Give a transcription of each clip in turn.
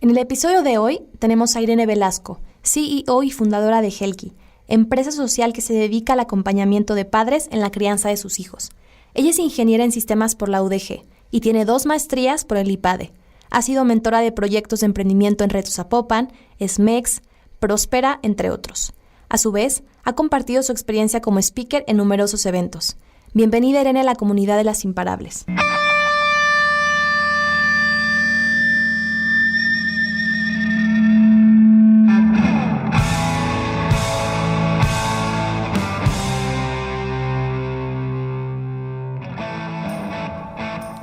En el episodio de hoy tenemos a Irene Velasco, CEO y fundadora de Helki, empresa social que se dedica al acompañamiento de padres en la crianza de sus hijos. Ella es ingeniera en sistemas por la UDG y tiene 2 maestrías por el IPADE. Ha sido mentora de proyectos de emprendimiento en Reto Zapopan, SMEX, Próspera, entre otros. A su vez, ha compartido su experiencia como speaker en numerosos eventos. Bienvenida, Irene, a la comunidad de las imparables.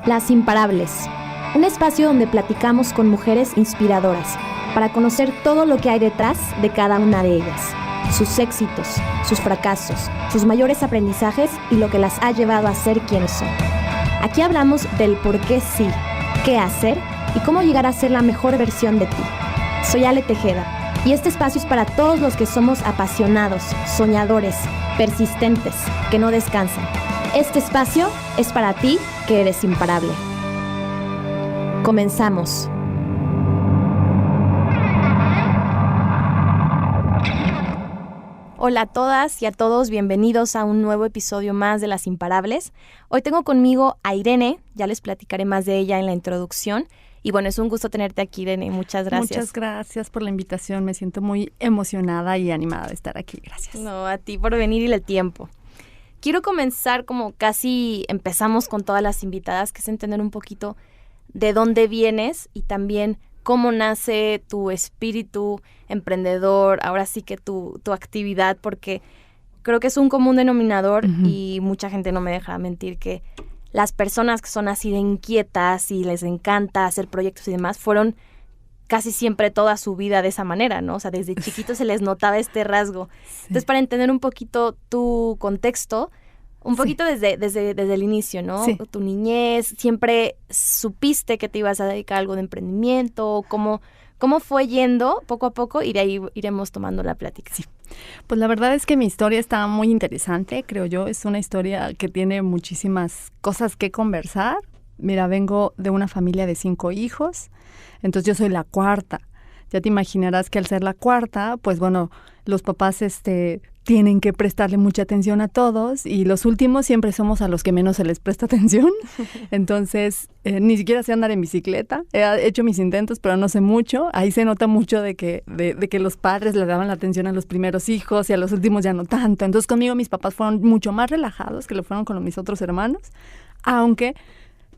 Las Imparables, un espacio donde platicamos con mujeres inspiradoras para conocer todo lo que hay detrás de cada una de ellas, sus éxitos, sus fracasos, sus mayores aprendizajes y lo que las ha llevado a ser quienes son. Aquí hablamos del por qué sí, qué hacer y cómo llegar a ser la mejor versión de ti. Soy Ale Tejeda y este espacio es para todos los que somos apasionados, soñadores, persistentes, que no descansan. Este espacio es para ti, que eres imparable. Comenzamos. Hola a todas y a todos, bienvenidos a un nuevo episodio más de Las Imparables. Hoy tengo conmigo a Irene, ya les platicaré más de ella en la introducción. Y bueno, es un gusto tenerte aquí, Irene, muchas gracias. Muchas gracias por la invitación, me siento muy emocionada y animada de estar aquí, gracias. No, a ti por venir y el tiempo. Quiero comenzar como casi empezamos con todas las invitadas, que es entender un poquito de dónde vienes y también cómo nace tu espíritu emprendedor, ahora sí que tu actividad, porque creo que es un común denominador y mucha gente no me deja mentir que las personas que son así de inquietas y les encanta hacer proyectos y demás fueron casi siempre toda su vida de esa manera, ¿no? O sea, desde chiquito se les notaba este rasgo. Sí. Entonces, para entender un poquito tu contexto, un poquito desde el inicio, ¿no? Sí. Tu niñez, ¿siempre supiste que te ibas a dedicar a algo de emprendimiento? ¿Cómo fue yendo poco a poco? Y de ahí iremos tomando la plática. Sí. Pues la verdad es que mi historia está muy interesante, creo yo. Es una historia que tiene muchísimas cosas que conversar. Mira, vengo de una familia de 5 hijos. Entonces yo soy la cuarta. Ya te imaginarás que al ser la cuarta, pues bueno, los papás tienen que prestarle mucha atención a todos y los últimos siempre somos a los que menos se les presta atención. Entonces, ni siquiera sé andar en bicicleta. He hecho mis intentos, pero no sé mucho. Ahí se nota mucho de que los padres le daban la atención a los primeros hijos y a los últimos ya no tanto. Entonces conmigo mis papás fueron mucho más relajados que lo fueron con mis otros hermanos, aunque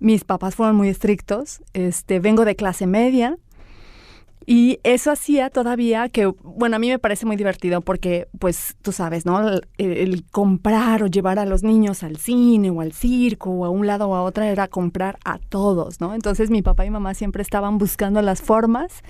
mis papás fueron muy estrictos. Vengo de clase media y eso hacía todavía que, bueno, a mí me parece muy divertido porque, pues, tú sabes, ¿no? El comprar o llevar a los niños al cine o al circo o a un lado o a otro era comprar a todos, ¿no? Entonces mi papá y mamá siempre estaban buscando las formas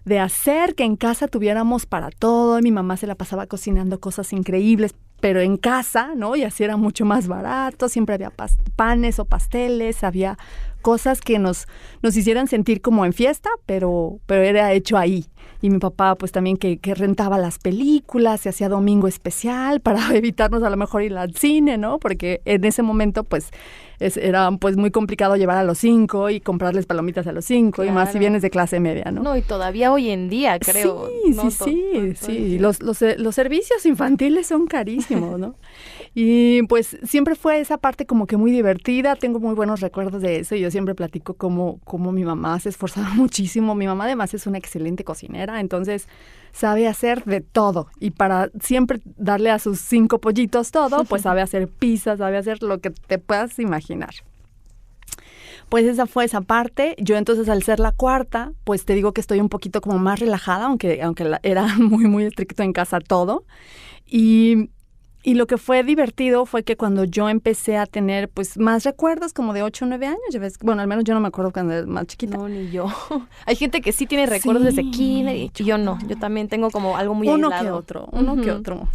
de hacer que en casa tuviéramos para todo. Mi mamá se la pasaba cocinando cosas increíbles, pero en casa, ¿no? Y así era mucho más barato, siempre había panes o pasteles, había cosas que nos hicieran sentir como en fiesta, pero era hecho ahí. Y mi papá pues también que rentaba las películas, se hacía domingo especial para evitarnos a lo mejor ir al cine, ¿no? Porque en ese momento pues era pues muy complicado llevar a los 5 y comprarles palomitas a los 5, claro. Y más si vienes de clase media, ¿no? No, y todavía hoy en día, creo. Sí. Los servicios infantiles son carísimos, ¿no? Y pues siempre fue esa parte como que muy divertida, tengo muy buenos recuerdos de eso y yo siempre platico cómo mi mamá se esforzaba muchísimo. Mi mamá además es una excelente cocinera, entonces sabe hacer de todo y para siempre darle a sus 5 pollitos todo, pues sabe hacer pizza, sabe hacer lo que te puedas imaginar. Pues esa fue esa parte. Yo entonces al ser la cuarta, pues te digo que estoy un poquito como más relajada, aunque era muy, muy estricto en casa todo. Y lo que fue divertido fue que cuando yo empecé a tener pues más recuerdos como de 8 o 9 años, ya ves, bueno, al menos yo no me acuerdo cuando era más chiquita. No, ni yo. Hay gente que sí tiene recuerdos desde kinder y yo no. Yo también tengo como algo muy uno aislado. Uno que otro.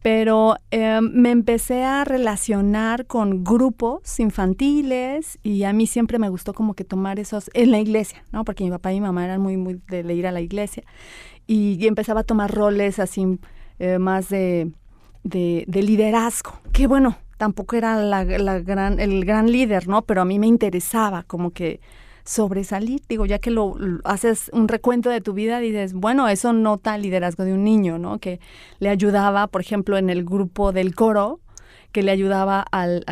Pero me empecé a relacionar con grupos infantiles y a mí siempre me gustó como que tomar esos en la iglesia, ¿no? Porque mi papá y mi mamá eran muy, muy de ir a la iglesia y empezaba a tomar roles así más de liderazgo, que bueno, tampoco era el gran líder, ¿no? Pero a mí me interesaba como que sobresalir. Digo, ya que haces un recuento de tu vida, dices, bueno, eso nota el liderazgo de un niño, ¿no? Que le ayudaba, por ejemplo, en el grupo del coro, que le ayudaba al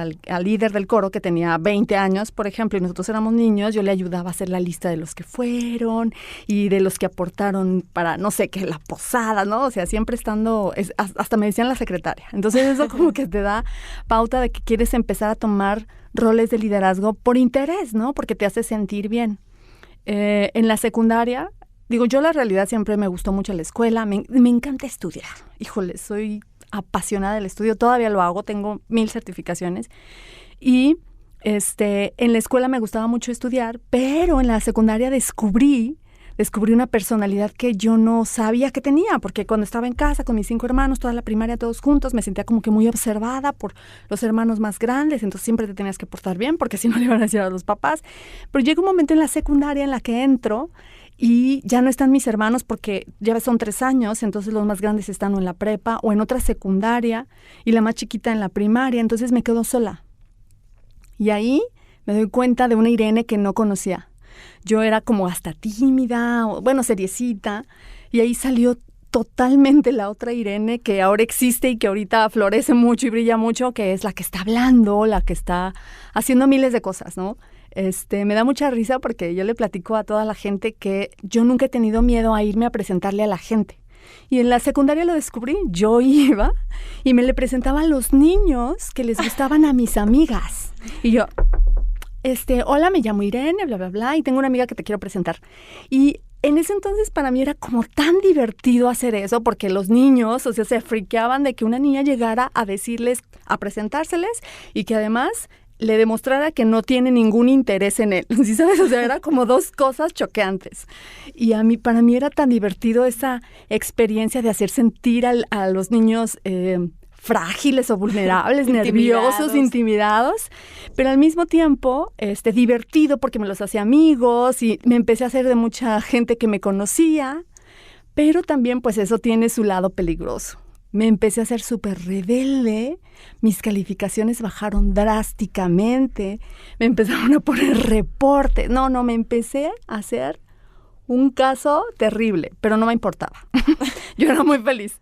líder del coro que tenía 20 años, por ejemplo, y nosotros éramos niños, yo le ayudaba a hacer la lista de los que fueron y de los que aportaron para, no sé, que la posada, ¿no? O sea, siempre estando, hasta me decían la secretaria. Entonces eso como que te da pauta de que quieres empezar a tomar roles de liderazgo por interés, ¿no? Porque te hace sentir bien. En la secundaria, digo, yo la realidad siempre me gustó mucho la escuela, me encanta estudiar. Híjole, soy apasionada del estudio, todavía lo hago, tengo 1000 certificaciones y en la escuela me gustaba mucho estudiar, pero en la secundaria descubrí una personalidad que yo no sabía que tenía, porque cuando estaba en casa con mis 5 hermanos, toda la primaria, todos juntos, me sentía como que muy observada por los hermanos más grandes, entonces siempre te tenías que portar bien, porque si no le iban a decir a los papás. Pero llega un momento en la secundaria en la que entro y ya no están mis hermanos porque ya son 3 años, entonces los más grandes están o en la prepa o en otra secundaria y la más chiquita en la primaria, entonces me quedo sola. Y ahí me doy cuenta de una Irene que no conocía. Yo era como hasta tímida, bueno, seriecita, y ahí salió totalmente la otra Irene que ahora existe y que ahorita florece mucho y brilla mucho, que es la que está hablando, la que está haciendo miles de cosas, ¿no? Me da mucha risa porque yo le platico a toda la gente que yo nunca he tenido miedo a irme a presentarle a la gente. Y en la secundaria lo descubrí, yo iba y me le presentaba a los niños que les gustaban a mis amigas. Y yo, hola, me llamo Irene, bla, bla, bla, y tengo una amiga que te quiero presentar. Y en ese entonces para mí era como tan divertido hacer eso, porque los niños, o sea, se friqueaban de que una niña llegara a decirles, a presentárseles, y que además le demostrara que no tiene ningún interés en él, ¿sí sabes? O sea, era como 2 cosas choqueantes. Y para mí era tan divertido esa experiencia de hacer sentir a los niños frágiles o vulnerables, nerviosos, intimidados, pero al mismo tiempo divertido porque me los hacía amigos y me empecé a hacer de mucha gente que me conocía, pero también pues eso tiene su lado peligroso. Me empecé a hacer súper rebelde, mis calificaciones bajaron drásticamente, me empezaron a poner reportes. No, me empecé a hacer un caso terrible, pero no me importaba. Yo era muy feliz.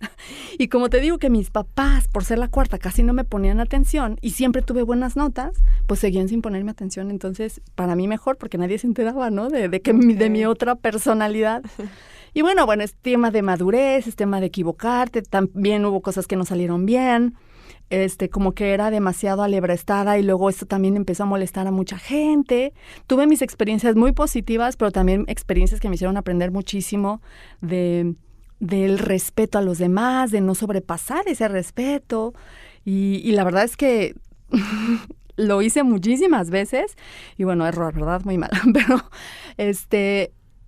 Y como te digo que mis papás, por ser la cuarta, casi no me ponían atención y siempre tuve buenas notas, pues seguían sin ponerme atención. Entonces, para mí mejor, porque nadie se enteraba, ¿no? De mi otra personalidad. Y bueno, es tema de madurez, es tema de equivocarte. También hubo cosas que no salieron bien. Como que era demasiado alebrestada y luego esto también empezó a molestar a mucha gente. Tuve mis experiencias muy positivas, pero también experiencias que me hicieron aprender muchísimo del respeto a los demás, de no sobrepasar ese respeto. Y la verdad es que lo hice muchísimas veces. Y bueno, error, ¿verdad? Muy mal. Pero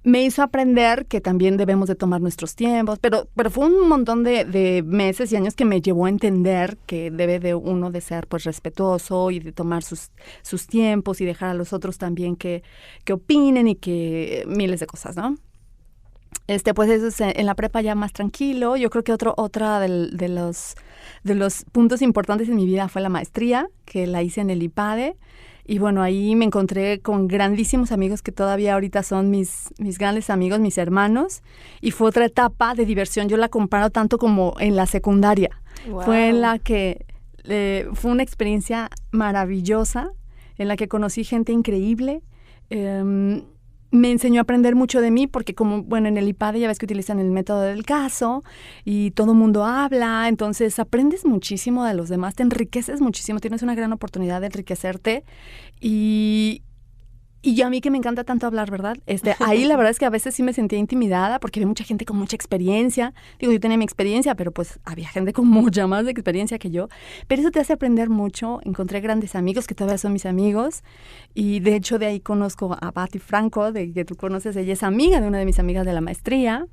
me hizo aprender que también debemos de tomar nuestros tiempos, pero fue un montón de meses y años que me llevó a entender que debe de uno de ser pues respetuoso y de tomar sus tiempos y dejar a los otros también que opinen y que miles de cosas, ¿no? Pues eso es en la prepa ya más tranquilo. Yo creo que otra de los puntos importantes en mi vida fue la maestría, que la hice en el IPADE. Y bueno, ahí me encontré con grandísimos amigos que todavía ahorita son mis grandes amigos, mis hermanos. Y fue otra etapa de diversión. Yo la comparo tanto como en la secundaria. Wow. Fue en la que fue una experiencia maravillosa, en la que conocí gente increíble. Me enseñó a aprender mucho de mí porque en el IPADE ya ves que utilizan el método del caso y todo el mundo habla, entonces aprendes muchísimo de los demás, te enriqueces muchísimo, tienes una gran oportunidad de enriquecerte y a mí que me encanta tanto hablar, ¿verdad? Ahí la verdad es que a veces sí me sentía intimidada porque había mucha gente con mucha experiencia. Digo, yo tenía mi experiencia, pero pues había gente con mucha más experiencia que yo. Pero eso te hace aprender mucho. Encontré grandes amigos que todavía son mis amigos. Y de hecho de ahí conozco a Patti Franco, de que tú conoces. Ella es amiga de una de mis amigas de la maestría.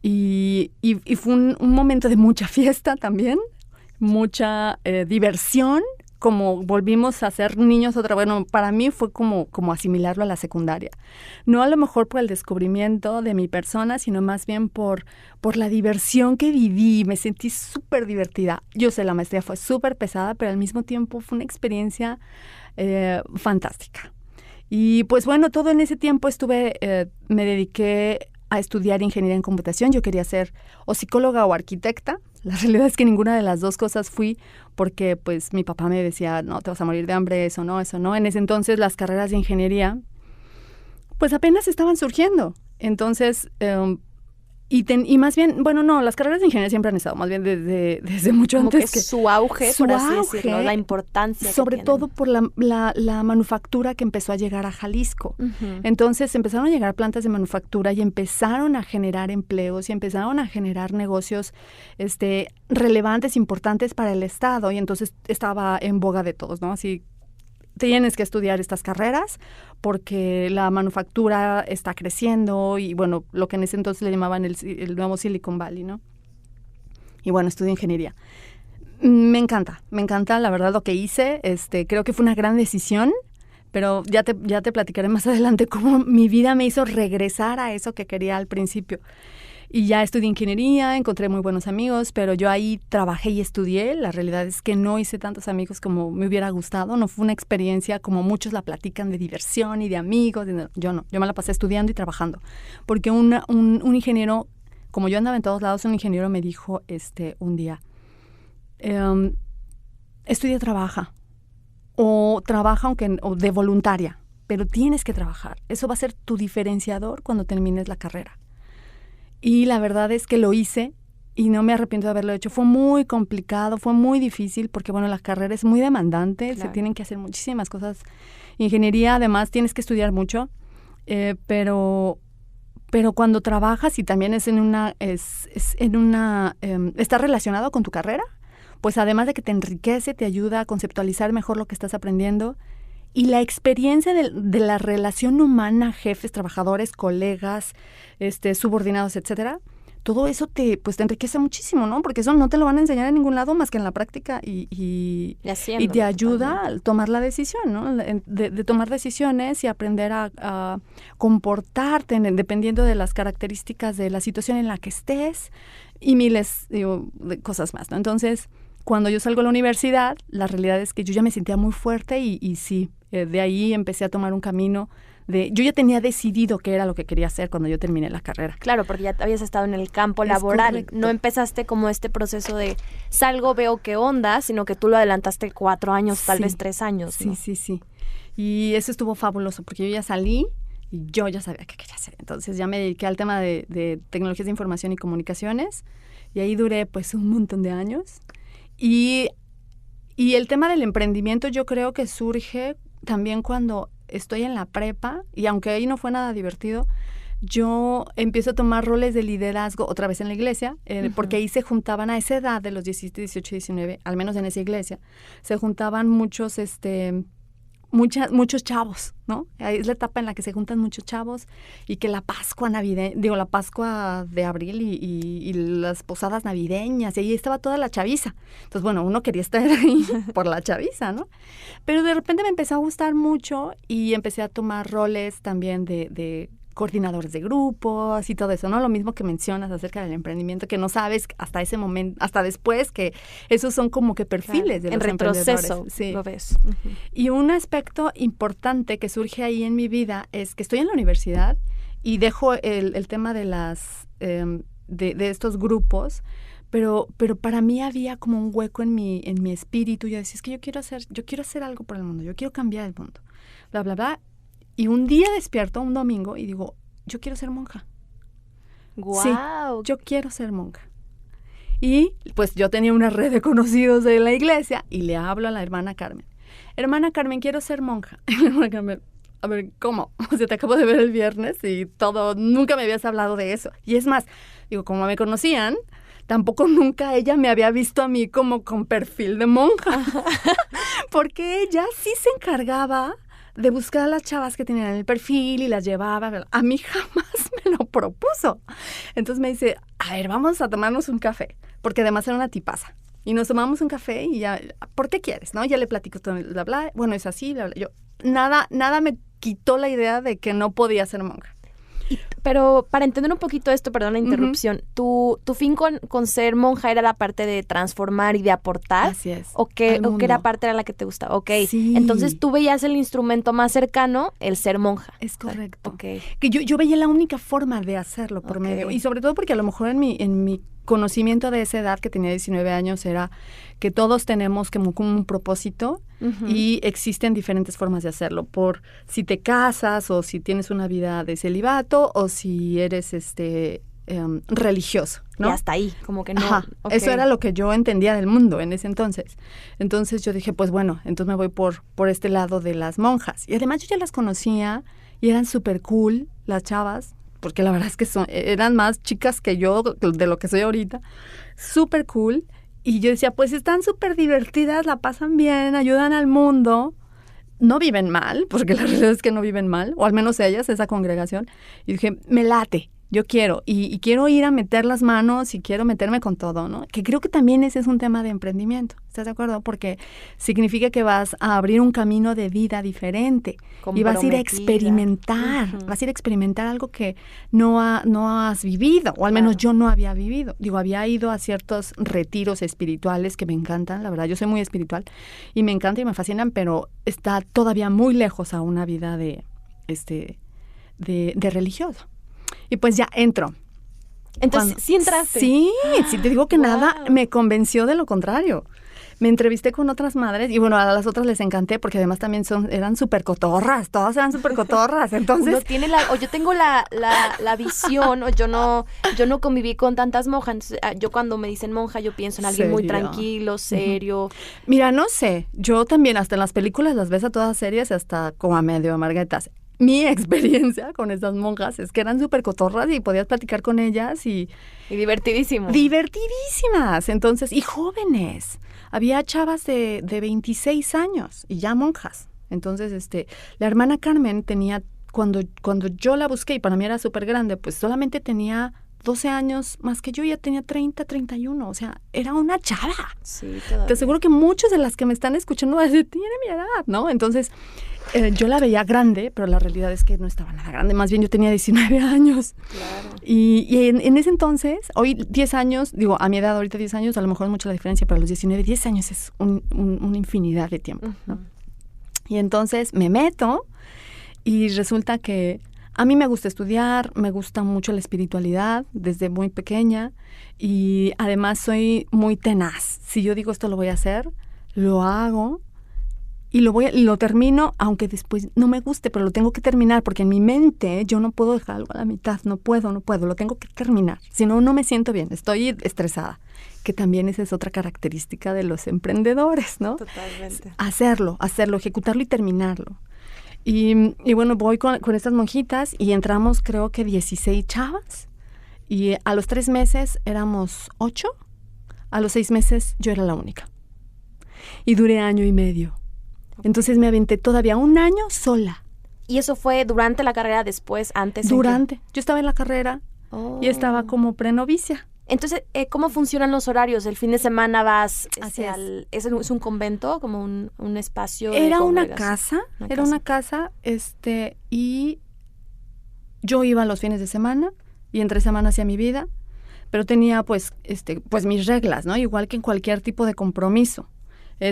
Y fue un momento de mucha fiesta también, mucha diversión. Como volvimos a ser niños otra vez, bueno, para mí fue como asimilarlo a la secundaria. No a lo mejor por el descubrimiento de mi persona, sino más bien por la diversión que viví. Me sentí súper divertida. Yo sé, la maestría fue súper pesada, pero al mismo tiempo fue una experiencia fantástica. Y pues bueno, todo en ese tiempo me dediqué a estudiar ingeniería en computación. Yo quería ser o psicóloga o arquitecta. La realidad es que ninguna de las dos cosas fui porque pues mi papá me decía, no, te vas a morir de hambre, eso no, eso no. En ese entonces las carreras de ingeniería pues apenas estaban surgiendo. Entonces, y más bien, bueno, no, las carreras de ingeniería siempre han estado, más bien desde mucho como antes. Que su auge, por así decirlo, la importancia sobre que todo por la manufactura que empezó a llegar a Jalisco. Uh-huh. Entonces empezaron a llegar plantas de manufactura y empezaron a generar empleos y empezaron a generar negocios relevantes, importantes para el Estado. Y entonces estaba en boga de todos, ¿no? Así, tienes que estudiar estas carreras porque la manufactura está creciendo y, bueno, lo que en ese entonces le llamaban el nuevo Silicon Valley, ¿no? Y, bueno, estudio ingeniería. Me encanta, la verdad, lo que hice. Creo que fue una gran decisión, pero ya te platicaré más adelante cómo mi vida me hizo regresar a eso que quería al principio. Y ya estudié ingeniería, encontré muy buenos amigos, pero yo ahí trabajé y estudié. La realidad es que no hice tantos amigos como me hubiera gustado. No fue una experiencia como muchos la platican de diversión y de amigos. Yo no, yo me la pasé estudiando y trabajando. Porque un ingeniero, como yo andaba en todos lados, un ingeniero me dijo un día, estudia, trabaja. O trabaja o de voluntaria, pero tienes que trabajar. Eso va a ser tu diferenciador cuando termines la carrera. Y la verdad es que lo hice y no me arrepiento de haberlo hecho. Fue muy complicado, fue muy difícil porque, bueno, la carrera es muy demandante, claro. Se tienen que hacer muchísimas cosas. Ingeniería, además, tienes que estudiar mucho, pero cuando trabajas y también está relacionado con tu carrera, pues además de que te enriquece, te ayuda a conceptualizar mejor lo que estás aprendiendo. Y la experiencia de la relación humana, jefes, trabajadores, colegas, subordinados, etcétera, todo eso te enriquece muchísimo, ¿no? Porque eso no te lo van a enseñar en ningún lado más que en la práctica y te ayuda a tomar la decisión, ¿no? De tomar decisiones y aprender a comportarte dependiendo de las características de la situación en la que estés y miles de cosas más, ¿no? Entonces, cuando yo salgo a la universidad, la realidad es que yo ya me sentía muy fuerte y sí, de ahí empecé a tomar un camino yo ya tenía decidido qué era lo que quería hacer cuando yo terminé la carrera. Claro, porque ya habías estado en el campo laboral. Correcto. No empezaste como este proceso de salgo, veo qué onda, sino que tú lo adelantaste 4 años, tal vez 3 años, ¿no? Sí. Y eso estuvo fabuloso porque yo ya salí y yo ya sabía qué quería hacer. Entonces ya me dediqué al tema de tecnologías de información y comunicaciones y ahí duré pues un montón de años. Y el tema del emprendimiento yo creo que surge también cuando estoy en la prepa y aunque ahí no fue nada divertido, yo empiezo a tomar roles de liderazgo otra vez en la iglesia, porque ahí se juntaban a esa edad de los 17, 18, 19, al menos en esa iglesia, se juntaban muchos chavos, ¿no? Es la etapa en la que se juntan muchos chavos y que la Pascua la Pascua de abril y las posadas navideñas, y ahí estaba toda la chaviza. Entonces, bueno, uno quería estar ahí por la chaviza, ¿no? Pero de repente me empezó a gustar mucho y empecé a tomar roles también de coordinadores de grupos y todo eso, ¿no? Lo mismo que mencionas acerca del emprendimiento, que no sabes hasta ese momento, hasta después, que esos son como que perfiles de los emprendedores. En retroceso, sí. Lo ves. Uh-huh. Y un aspecto importante que surge ahí en mi vida es que estoy en la universidad y dejo el tema de de estos grupos, pero para mí había como un hueco en mi espíritu. Yo decía, es que yo quiero hacer algo por el mundo, yo quiero cambiar el mundo, bla, bla, bla. Y un día despierto, un domingo, y digo, yo quiero ser monja. ¡Guau! Sí, yo quiero ser monja. Y pues yo tenía una red de conocidos de la iglesia y le hablo a la hermana Carmen. Hermana Carmen, quiero ser monja. Hermana Carmen, a ver, ¿cómo? O sea, te acabo de ver el viernes y nunca me habías hablado de eso. Y es más, digo, como me conocían, tampoco nunca ella me había visto a mí como con perfil de monja. Porque ella sí se encargaba de buscar a las chavas que tenían el perfil y las llevaba. A mí jamás me lo propuso. Entonces me dice, a ver, vamos a tomarnos un café, porque además era una tipaza. Y nos tomamos un café y ya, ¿por qué quieres? ¿No? Ya le platico todo, bla, bla. Bueno, es así, bla, bla. Yo, nada me quitó la idea de que no podía ser monja. Pero para entender un poquito esto, perdón la interrupción, ¿tu fin con ser monja era la parte de transformar y de aportar? Así es. ¿O qué era parte era la que te gustaba? Ok, sí. Entonces tú veías el instrumento más cercano, el ser monja. Es correcto. Okay. Que yo veía la única forma de hacerlo por medio. Y sobre todo porque a lo mejor en mi conocimiento de esa edad, que tenía 19 años, era que todos tenemos como un propósito y existen diferentes formas de hacerlo. Por si te casas o si tienes una vida de celibato o si eres religioso, ¿no? Y hasta ahí, como que no. Ajá, eso era lo que yo entendía del mundo en ese entonces. Entonces yo dije, pues bueno, entonces me voy por este lado de las monjas. Y además yo ya las conocía y eran súper cool las chavas, porque la verdad es que eran más chicas que yo de lo que soy ahorita, súper cool. Y yo decía, pues están súper divertidas, la pasan bien, ayudan al mundo, no viven mal, porque la realidad es que no viven mal, o al menos ellas, esa congregación. Y dije, me late, yo quiero, y quiero ir a meter las manos y quiero meterme con todo, ¿no? Que creo que también ese es un tema de emprendimiento, ¿estás de acuerdo? Porque significa que vas a abrir un camino de vida diferente y vas a ir a experimentar, vas a ir a experimentar algo que no has vivido, o al menos yo no había vivido. Digo, había ido a ciertos retiros espirituales que me encantan, la verdad, yo soy muy espiritual y me encanta y me fascinan, pero está todavía muy lejos a una vida de religioso. Y pues ya entro. Entonces, ¿sí entraste? Sí, te digo que nada me convenció de lo contrario. Me entrevisté con otras madres y bueno, a las otras les encanté porque además también eran súper cotorras, todas eran súper cotorras. Entonces, yo tengo la visión, o yo no conviví con tantas monjas. Yo cuando me dicen monja, yo pienso en alguien muy tranquilo, serio. Mira, no sé, yo también hasta en las películas las ves a todas serias, hasta como a medio amarguetas. Mi experiencia con esas monjas es que eran súper cotorras y podías platicar con ellas y divertidísimo. Divertidísimas, entonces, y jóvenes. Había chavas de 26 años y ya monjas. Entonces, la hermana Carmen tenía, cuando yo la busqué, y para mí era súper grande, pues solamente tenía 12 años más que yo, ya tenía 30, 31, o sea, era una chava. Sí, todavía. Te aseguro que muchas de las que me están escuchando van a decir, tiene mi edad, ¿no? Entonces, yo la veía grande, pero la realidad es que no estaba nada grande, más bien yo tenía 19 años. Claro. Y en ese entonces, hoy 10 años, digo, a mi edad ahorita 10 años, a lo mejor es mucha la diferencia, pero a los 19, 10 años es una infinidad de tiempo, ¿no? Y entonces me meto y resulta que a mí me gusta estudiar, me gusta mucho la espiritualidad desde muy pequeña y además soy muy tenaz. Si yo digo esto lo voy a hacer, lo hago y lo termino, aunque después no me guste, pero lo tengo que terminar porque en mi mente yo no puedo dejar algo a la mitad, no puedo, lo tengo que terminar. Si no, no me siento bien, estoy estresada, que también esa es otra característica de los emprendedores, ¿no? Totalmente. Hacerlo, ejecutarlo y terminarlo. Y bueno, voy con estas monjitas y entramos creo que 16 chavas y a los 3 meses éramos 8, a los 6 meses yo era la única. Y duré 1 año y medio. Entonces me aventé todavía 1 año sola. ¿Y eso fue durante la carrera, después, antes? Durante. Yo estaba en la carrera y estaba como prenovicia. Entonces, ¿cómo funcionan los horarios? ¿El fin de semana vas ¿es un convento, como un espacio? Era una casa, y yo iba los fines de semana y entre semana hacía mi vida, pero tenía pues mis reglas, ¿no? Igual que en cualquier tipo de compromiso.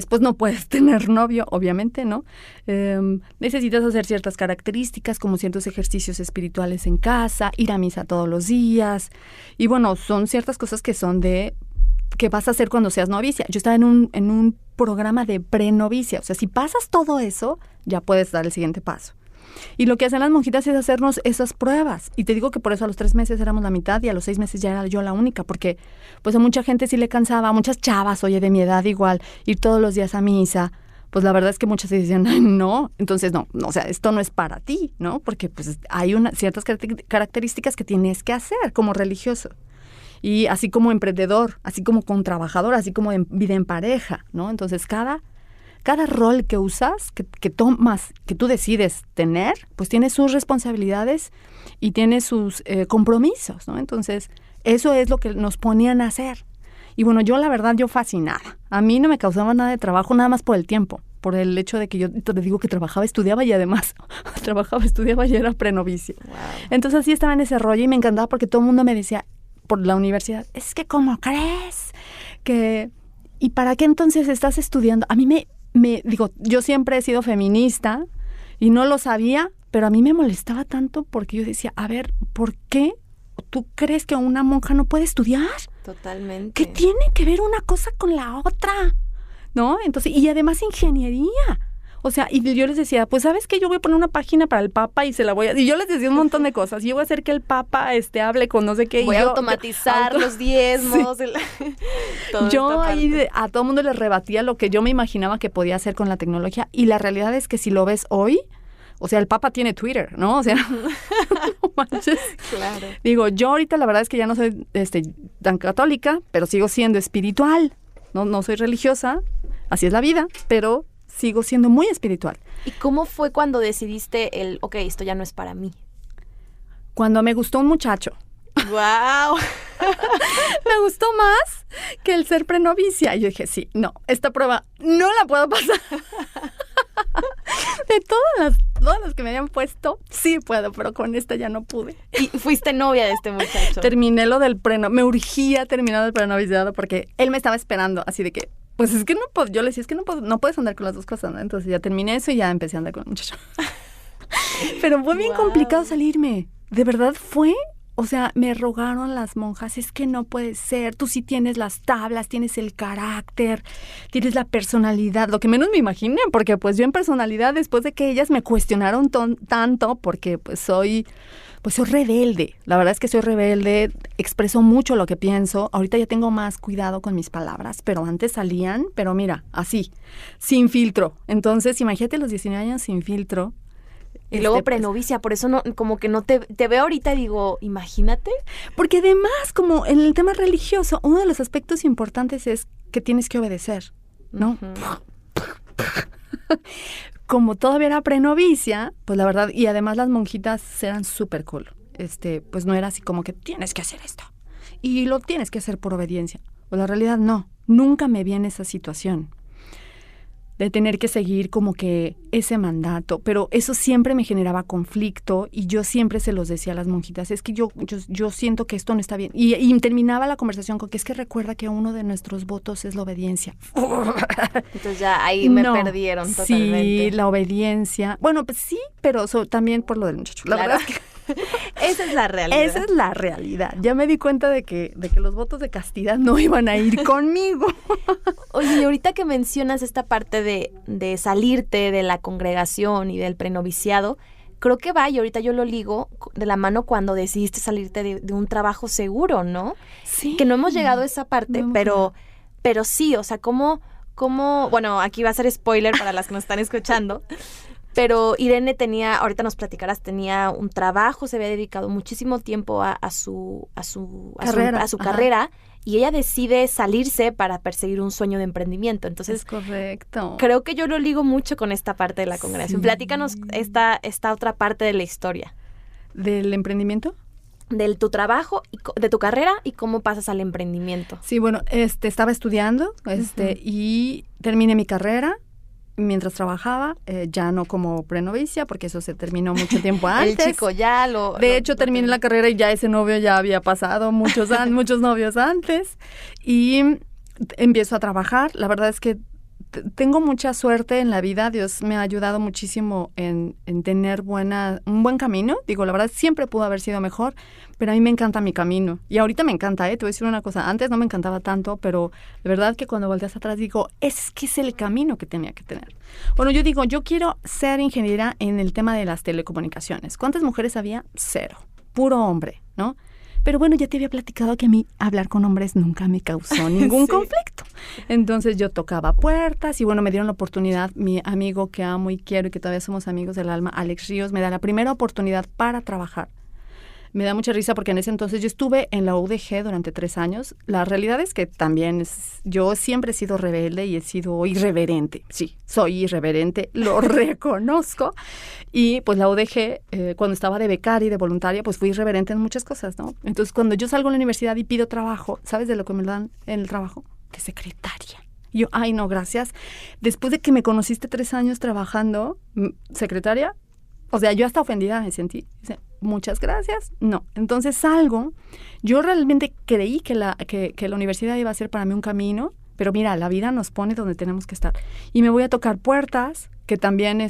Pues no puedes tener novio, obviamente, ¿no? Necesitas hacer ciertas características, como ciertos ejercicios espirituales en casa, ir a misa todos los días. Y bueno, son ciertas cosas que vas a hacer cuando seas novicia. Yo estaba en un programa de prenovicia. O sea, si pasas todo eso, ya puedes dar el siguiente paso. Y lo que hacen las monjitas es hacernos esas pruebas. Y te digo que por eso a los 3 meses éramos la mitad y a los 6 meses ya era yo la única, porque pues a mucha gente sí le cansaba, a muchas chavas, oye, de mi edad igual, ir todos los días a misa. Pues la verdad es que muchas se decían, ay, no, entonces no, o sea, esto no es para ti, ¿no? Porque pues hay ciertas características que tienes que hacer como religioso. Y así como emprendedor, así como con trabajador, así como en vida en pareja, ¿no? Entonces cada rol que usas, que tomas, que tú decides tener, pues tiene sus responsabilidades y tiene sus compromisos, ¿no? Entonces, eso es lo que nos ponían a hacer. Y bueno, yo la verdad, yo fascinada. A mí no me causaba nada de trabajo, nada más por el tiempo. por el hecho de que yo te digo que trabajaba, estudiaba y además estudiaba y era prenovicia. Wow. Entonces así estaba en ese rollo y me encantaba porque todo el mundo me decía por la universidad, es que ¿cómo crees? ¿Y para qué entonces estás estudiando? A mí digo, yo siempre he sido feminista y no lo sabía, pero a mí me molestaba tanto porque yo decía, a ver, ¿por qué tú crees que una monja no puede estudiar? Totalmente. ¿Qué tiene que ver una cosa con la otra? ¿No? Entonces, y además ingeniería. O sea, y yo les decía, pues, ¿sabes qué? Yo voy a poner una página para el Papa y se la voy a... Y yo les decía un montón de cosas. Yo voy a hacer que el Papa hable con no sé qué. Voy a automatizar los diezmos. Sí. Yo ahí a todo el mundo les rebatía lo que yo me imaginaba que podía hacer con la tecnología. Y la realidad es que si lo ves hoy, o sea, el Papa tiene Twitter, ¿no? O sea, no manches. Claro. Digo, yo ahorita la verdad es que ya no soy tan católica, pero sigo siendo espiritual. No soy religiosa, así es la vida, pero sigo siendo muy espiritual. ¿Y cómo fue cuando decidiste ok, esto ya no es para mí? Cuando me gustó un muchacho. ¡Wow! Me gustó más que el ser prenovicia. Y yo dije, sí, no, esta prueba no la puedo pasar. De todas las que me habían puesto, sí puedo, pero con esta ya no pude. ¿Y fuiste novia de este muchacho? Terminé lo del me urgía terminar el prenoviciado porque él me estaba esperando, así de que, pues es que no puedo, yo le decía, es que no puedes andar con las dos cosas, ¿no? Entonces ya terminé eso y ya empecé a andar con el muchacho. Pero fue bien complicado salirme, de verdad fue. O sea, me rogaron las monjas, es que no puede ser, tú sí tienes las tablas, tienes el carácter, tienes la personalidad, lo que menos me imaginé, porque pues yo en personalidad, después de que ellas me cuestionaron tanto, porque pues soy rebelde, la verdad es que soy rebelde, expreso mucho lo que pienso, ahorita ya tengo más cuidado con mis palabras, pero antes salían, pero mira, así, sin filtro, entonces imagínate los 19 años sin filtro. Y luego prenovicia, por eso no, como que no te veo ahorita y digo, imagínate. Porque además, como en el tema religioso, uno de los aspectos importantes es que tienes que obedecer, ¿no? Uh-huh. Como todavía era prenovicia, pues la verdad, y además las monjitas eran súper cool. Pues no era así como que tienes que hacer esto. Y lo tienes que hacer por obediencia. Pues la realidad no, nunca me vi en esa situación de tener que seguir como que ese mandato, pero eso siempre me generaba conflicto y yo siempre se los decía a las monjitas, es que yo siento que esto no está bien. Y terminaba la conversación con que es que recuerda que uno de nuestros votos es la obediencia. Entonces ya ahí me perdieron totalmente. Sí, la obediencia. Bueno, pues sí, pero también por lo del muchacho. La verdad es que esa es la realidad. Esa es la realidad. Ya me di cuenta de que los votos de castidad no iban a ir conmigo. Oye, y ahorita que mencionas esta parte de salirte de la congregación y del prenoviciado, creo que va, y ahorita yo lo ligo de la mano cuando decidiste salirte de un trabajo seguro, ¿no? Sí. Que no hemos llegado a esa parte, pero sí, o sea, ¿cómo? Bueno, aquí va a ser spoiler para las que nos están escuchando. Pero Irene ahorita nos platicarás, tenía un trabajo, se había dedicado muchísimo tiempo a su carrera y ella decide salirse para perseguir un sueño de emprendimiento. Entonces, es correcto. Creo que yo lo ligo mucho con esta parte de la congregación. Sí. Platícanos esta otra parte de la historia. ¿Del emprendimiento? De tu trabajo, de tu carrera y cómo pasas al emprendimiento. Sí, bueno, estaba estudiando y terminé mi carrera. Mientras trabajaba, ya no como prenovicia, porque eso se terminó mucho tiempo antes. El chico ya De hecho, terminé la carrera y ya ese novio ya había pasado muchos novios antes. Y empiezo a trabajar. La verdad es que tengo mucha suerte en la vida. Dios me ha ayudado muchísimo en tener un buen camino. Digo, la verdad, siempre pudo haber sido mejor, pero a mí me encanta mi camino. Y ahorita me encanta, Te voy a decir una cosa. Antes no me encantaba tanto, pero de verdad que cuando volteas atrás digo, es que es el camino que tenía que tener. Bueno, yo digo, yo quiero ser ingeniera en el tema de las telecomunicaciones. ¿Cuántas mujeres había? 0. Puro hombre, ¿no? Pero bueno, ya te había platicado que a mí hablar con hombres nunca me causó ningún conflicto. Entonces yo tocaba puertas y bueno, me dieron la oportunidad, mi amigo que amo y quiero y que todavía somos amigos del alma, Alex Ríos, me da la primera oportunidad para trabajar. Me da mucha risa porque en ese entonces yo estuve en la UDG durante 3 años. La realidad es que también yo siempre he sido rebelde y he sido irreverente. Sí, soy irreverente, lo reconozco. Y pues la UDG, cuando estaba de becaria y de voluntaria, pues fui irreverente en muchas cosas, ¿no? Entonces cuando yo salgo a la universidad y pido trabajo, ¿sabes de lo que me dan en el trabajo? De secretaria. Y yo, ay, no, gracias. Después de que me conociste 3 años trabajando, secretaria, o sea, yo hasta ofendida me sentí. Dice, muchas gracias. No. Entonces salgo. Yo realmente creí que la universidad iba a ser para mí un camino, pero mira, la vida nos pone donde tenemos que estar. Y me voy a tocar puertas, que también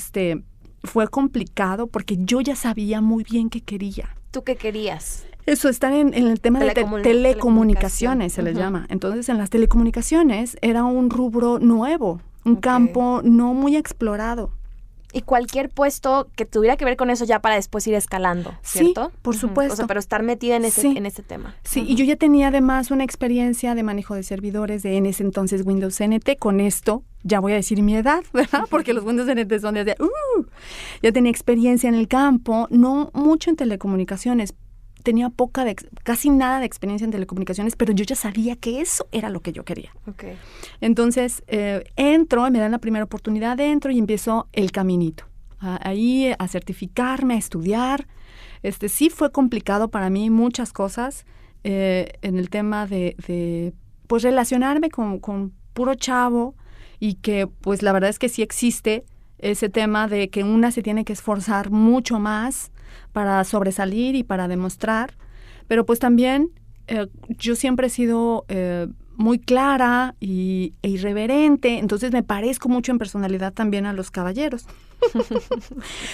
fue complicado porque yo ya sabía muy bien qué quería. ¿Tú qué querías? Eso, estar en el tema de telecomunicaciones, se les llama. Entonces, en las telecomunicaciones era un rubro nuevo, un campo no muy explorado. Y cualquier puesto que tuviera que ver con eso ya para después ir escalando, ¿cierto? Sí, por supuesto. O sea, pero estar metida en ese tema. Sí, y yo ya tenía además una experiencia de manejo de servidores de en ese entonces Windows NT. Con esto ya voy a decir mi edad, ¿verdad? Porque los Windows NT son de ya tenía experiencia en el campo, no mucho en telecomunicaciones. Tenía casi nada de experiencia en telecomunicaciones, pero yo ya sabía que eso era lo que yo quería. Okay. Entonces, entro, me dan la primera oportunidad, entro y empiezo el caminito. Ahí a certificarme, a estudiar. Sí fue complicado para mí muchas cosas en el tema de pues relacionarme con puro chavo y que pues la verdad es que sí existe ese tema de que una se tiene que esforzar mucho más para sobresalir y para demostrar, pero pues también yo siempre he sido muy clara e irreverente, entonces me parezco mucho en personalidad también a los caballeros.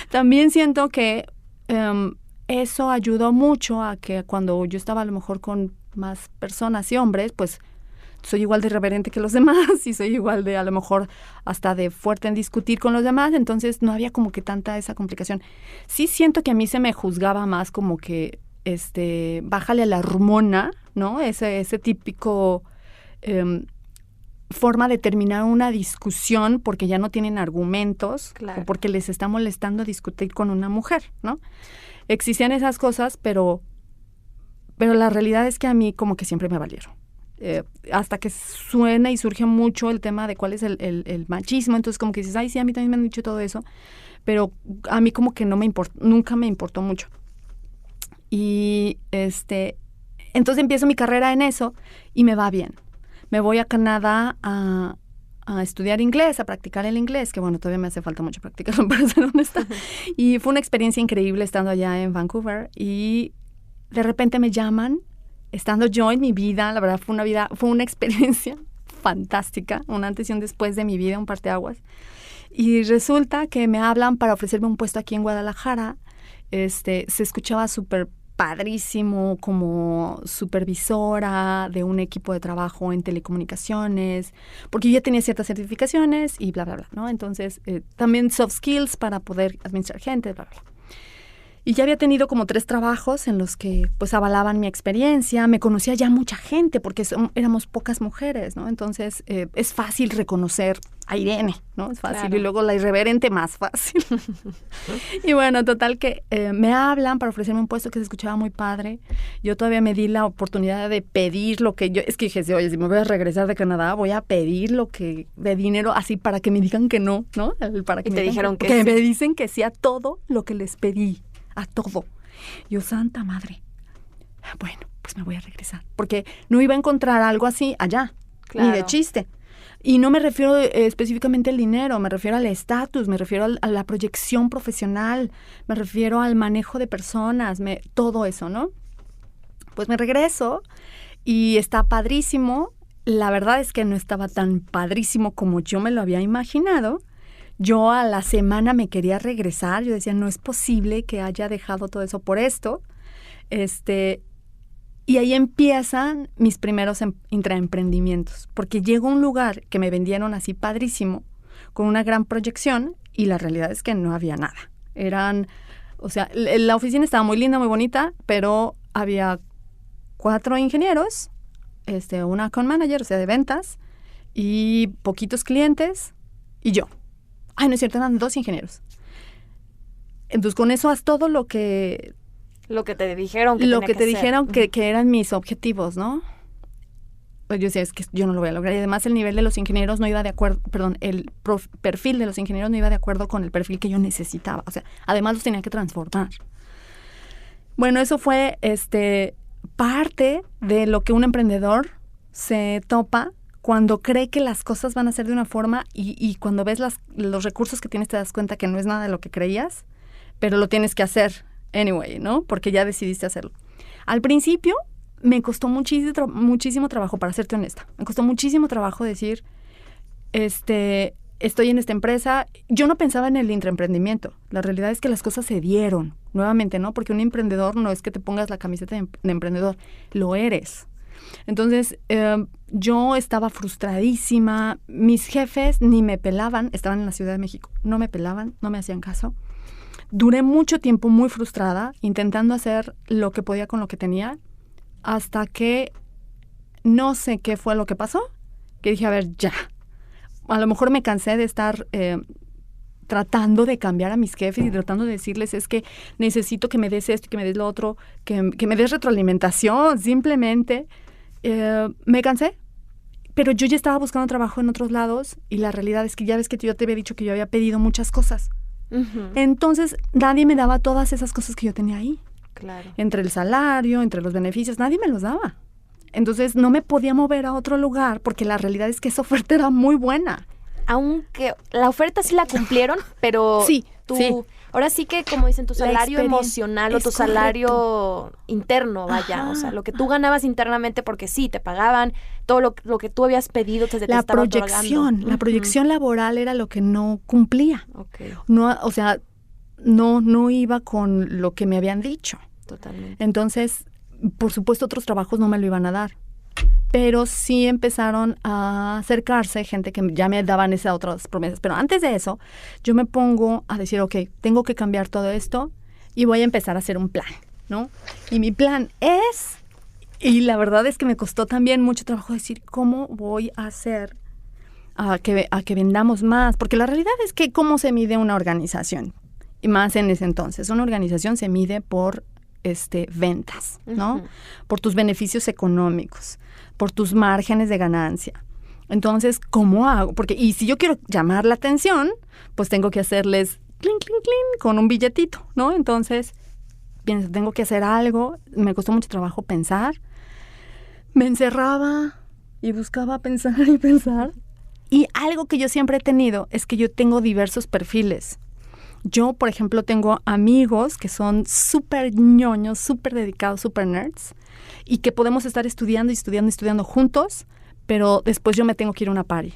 También siento que eso ayudó mucho a que cuando yo estaba a lo mejor con más personas y hombres, pues soy igual de irreverente que los demás y soy igual de, a lo mejor, hasta de fuerte en discutir con los demás, entonces no había como que tanta esa complicación. Sí siento que a mí se me juzgaba más como que, bájale a la hormona, ¿no? Ese típico forma de terminar una discusión porque ya no tienen argumentos, claro, o porque les está molestando discutir con una mujer, ¿no? Existían esas cosas, pero la realidad es que a mí como que siempre me valieron. Hasta que suena y surge mucho el tema de cuál es el machismo, entonces como que dices, ay, sí, a mí también me han dicho todo eso, pero a mí como que nunca me importó mucho. Y entonces empiezo mi carrera en eso y me va bien. Me voy a Canadá a estudiar inglés, a practicar el inglés, que bueno, todavía me hace falta mucho practicarlo para ser honesta. Y fue una experiencia increíble estando allá en Vancouver y de repente me llaman. Estando yo en mi vida, la verdad fue una experiencia fantástica, un antes y un después de mi vida, un parteaguas. Y resulta que me hablan para ofrecerme un puesto aquí en Guadalajara. Se escuchaba súper padrísimo como supervisora de un equipo de trabajo en telecomunicaciones, porque yo ya tenía ciertas certificaciones y bla, bla, bla, ¿no? Entonces, también soft skills para poder administrar gente, bla, bla, bla. Y ya había tenido como 3 trabajos en los que pues avalaban mi experiencia. Me conocía ya mucha gente porque éramos pocas mujeres, ¿no? Entonces es fácil reconocer a Irene, ¿no? Es fácil. Claro. Y luego la irreverente más fácil. Y bueno, total que me hablan para ofrecerme un puesto que se escuchaba muy padre. Yo todavía me di la oportunidad de pedir lo que yo... Es que dije, oye, si me voy a regresar de Canadá, voy a pedir lo que... de dinero así para que me digan que no, ¿no? Para que y me te dijeron que sí. me dicen que sí a todo lo que les pedí. A todo. Yo, santa madre. Bueno, pues me voy a regresar. Porque no iba a encontrar algo así allá. Claro. Ni de chiste. Y no me refiero específicamente al dinero, me refiero al estatus, me refiero a la proyección profesional, me refiero al manejo de personas, todo eso, ¿no? Pues me regreso y está padrísimo. La verdad es que no estaba tan padrísimo como yo me lo había imaginado. Yo a la semana me quería regresar. Yo decía, no es posible que haya dejado todo eso por esto. Y ahí empiezan mis primeros intraemprendimientos. Porque llego a un lugar que me vendieron así padrísimo, con una gran proyección, y la realidad es que no había nada. La oficina estaba muy linda, muy bonita, pero había 4 ingenieros, una account manager, o sea, de ventas, y poquitos clientes, y yo. Ay, no es cierto, eran 2 ingenieros. Entonces, con eso haz todo lo que te dijeron que lo que te dijeron que eran mis objetivos, ¿no? Pues yo decía, es que yo no lo voy a lograr. Y además el nivel de los ingenieros no iba de acuerdo, el perfil de los ingenieros no iba de acuerdo con el perfil que yo necesitaba. O sea, además los tenía que transformar. Bueno, eso fue parte de lo que un emprendedor se topa cuando cree que las cosas van a ser de una forma y cuando ves los recursos que tienes te das cuenta que no es nada de lo que creías, pero lo tienes que hacer anyway, ¿no? Porque ya decidiste hacerlo. Al principio me costó muchísimo trabajo, para serte honesta. Me costó muchísimo trabajo decir, estoy en esta empresa. Yo no pensaba en el intraemprendimiento. La realidad es que las cosas se dieron, nuevamente, ¿no? Porque un emprendedor no es que te pongas la camiseta de emprendedor, lo eres. Entonces, yo estaba frustradísima. Mis jefes ni me pelaban, estaban en la Ciudad de México. No me pelaban, no me hacían caso. Duré mucho tiempo muy frustrada, intentando hacer lo que podía con lo que tenía, hasta que no sé qué fue lo que pasó, que dije, a ver, ya. A lo mejor me cansé de estar tratando de cambiar a mis jefes y tratando de decirles, es que necesito que me des esto y que me des lo otro, que me des retroalimentación, simplemente. Me cansé, pero yo ya estaba buscando trabajo en otros lados y la realidad es que ya ves que yo te había dicho que yo había pedido muchas cosas. Uh-huh. Entonces, nadie me daba todas esas cosas que yo tenía ahí. Claro. Entre el salario, entre los beneficios, nadie me los daba. Entonces, no me podía mover a otro lugar porque la realidad es que esa oferta era muy buena. Aunque la oferta sí la cumplieron, pero sí. Ahora sí que, como dicen, tu salario emocional o tu salario interno, vaya. Ajá. O sea, lo que tú ganabas internamente, porque sí, te pagaban todo lo que tú habías pedido, te estaba otorgando. La proyección laboral era lo que no cumplía. Okay. No, o sea, no iba con lo que me habían dicho. Totalmente. Entonces, por supuesto, otros trabajos no me lo iban a dar. Pero sí empezaron a acercarse gente que ya me daban esas otras promesas. Pero antes de eso, yo me pongo a decir, ok, tengo que cambiar todo esto y voy a empezar a hacer un plan, ¿no? Y mi plan es, y la verdad es que me costó también mucho trabajo decir, ¿cómo voy a hacer a que vendamos más? Porque la realidad es que ¿cómo se mide una organización? Y más en ese entonces. Una organización se mide por ventas, ¿no? Uh-huh. Por tus beneficios económicos, por tus márgenes de ganancia. Entonces, ¿cómo hago? Porque, y si yo quiero llamar la atención, pues tengo que hacerles clink, clink, clink con un billetito, ¿no? Entonces, pienso, tengo que hacer algo. Me costó mucho trabajo pensar. Me encerraba y buscaba pensar y pensar. Y algo que yo siempre he tenido es que yo tengo diversos perfiles. Yo, por ejemplo, tengo amigos que son súper ñoños, súper dedicados, súper nerds, y que podemos estar estudiando juntos, pero después yo me tengo que ir a una party,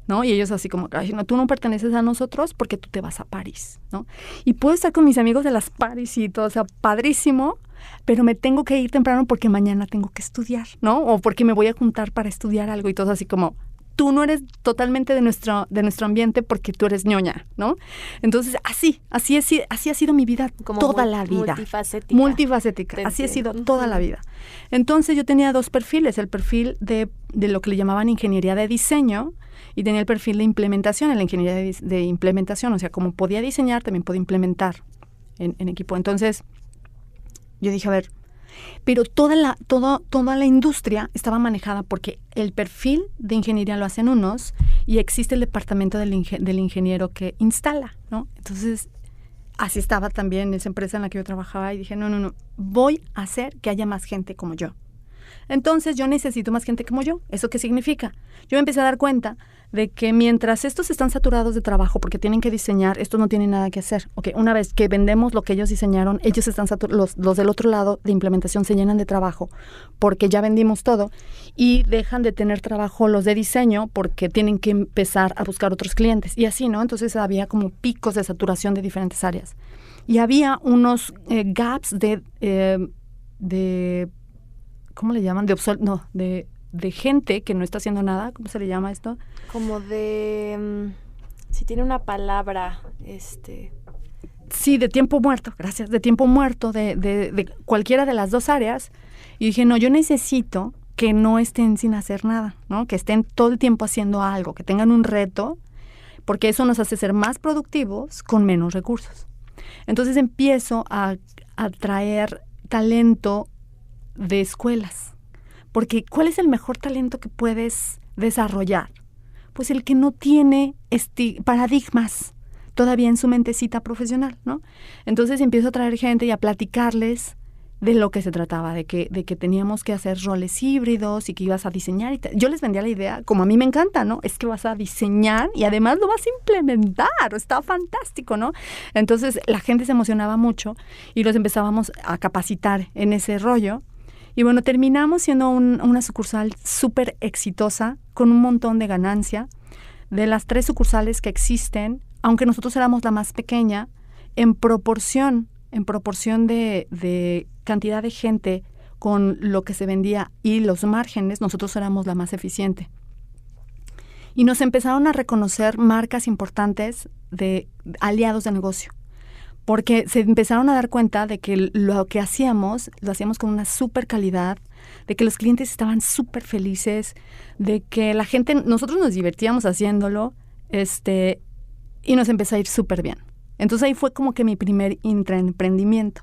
¿no? Y ellos así como, ay, no, tú no perteneces a nosotros porque tú te vas a París, ¿no? Y puedo estar con mis amigos de las parties y todo, o sea, padrísimo, pero me tengo que ir temprano porque mañana tengo que estudiar, ¿no? O porque me voy a juntar para estudiar algo y todo así como... Tú no eres totalmente de nuestro ambiente porque tú eres ñoña, ¿no? Entonces, así ha sido mi vida como toda la vida. Multifacética. Así ha sido toda la vida. Entonces, yo tenía dos perfiles. El perfil de lo que le llamaban ingeniería de diseño y tenía el perfil de implementación, en la ingeniería de implementación. O sea, como podía diseñar, también podía implementar en equipo. Entonces, yo dije, a ver... Pero toda la industria estaba manejada porque el perfil de ingeniería lo hacen unos y existe el departamento del ingeniero que instala, ¿no? Entonces, así estaba también esa empresa en la que yo trabajaba y dije, no, voy a hacer que haya más gente como yo. Entonces, yo necesito más gente como yo. ¿Eso qué significa? Yo me empecé a dar cuenta de que mientras estos están saturados de trabajo porque tienen que diseñar, estos no tienen nada que hacer. Okay, una vez que vendemos lo que ellos diseñaron, ellos están los del otro lado de implementación se llenan de trabajo porque ya vendimos todo y dejan de tener trabajo los de diseño porque tienen que empezar a buscar otros clientes. Y así, ¿no? Entonces había como picos de saturación de diferentes áreas. Y había unos gaps de ¿cómo le llaman? De gente que no está haciendo nada. ¿Cómo se le llama esto? Como de... si tiene una palabra, Sí, de tiempo muerto, gracias. De tiempo muerto de cualquiera de las dos áreas. Y dije, no, yo necesito que no estén sin hacer nada, ¿no? Que estén todo el tiempo haciendo algo, que tengan un reto, porque eso nos hace ser más productivos con menos recursos. Entonces empiezo a traer talento de escuelas, porque ¿cuál es el mejor talento que puedes desarrollar? Pues el que no tiene paradigmas todavía en su mentecita profesional, ¿no? Entonces empiezo a traer gente y a platicarles de lo que se trataba, de que teníamos que hacer roles híbridos y que ibas a diseñar. Yo les vendía la idea, como a mí me encanta, ¿no? Es que vas a diseñar y además lo vas a implementar. Está fantástico, ¿no? Entonces la gente se emocionaba mucho y los empezábamos a capacitar en ese rollo. Y bueno, terminamos siendo una sucursal súper exitosa, con un montón de ganancia. De las 3 sucursales que existen, aunque nosotros éramos la más pequeña, en proporción de cantidad de gente con lo que se vendía y los márgenes, nosotros éramos la más eficiente. Y nos empezaron a reconocer marcas importantes de aliados de negocio, porque se empezaron a dar cuenta de que lo que hacíamos, lo hacíamos con una súper calidad, de que los clientes estaban súper felices, de que la gente, nosotros nos divertíamos haciéndolo, y nos empezó a ir súper bien. Entonces ahí fue como que mi primer intraemprendimiento.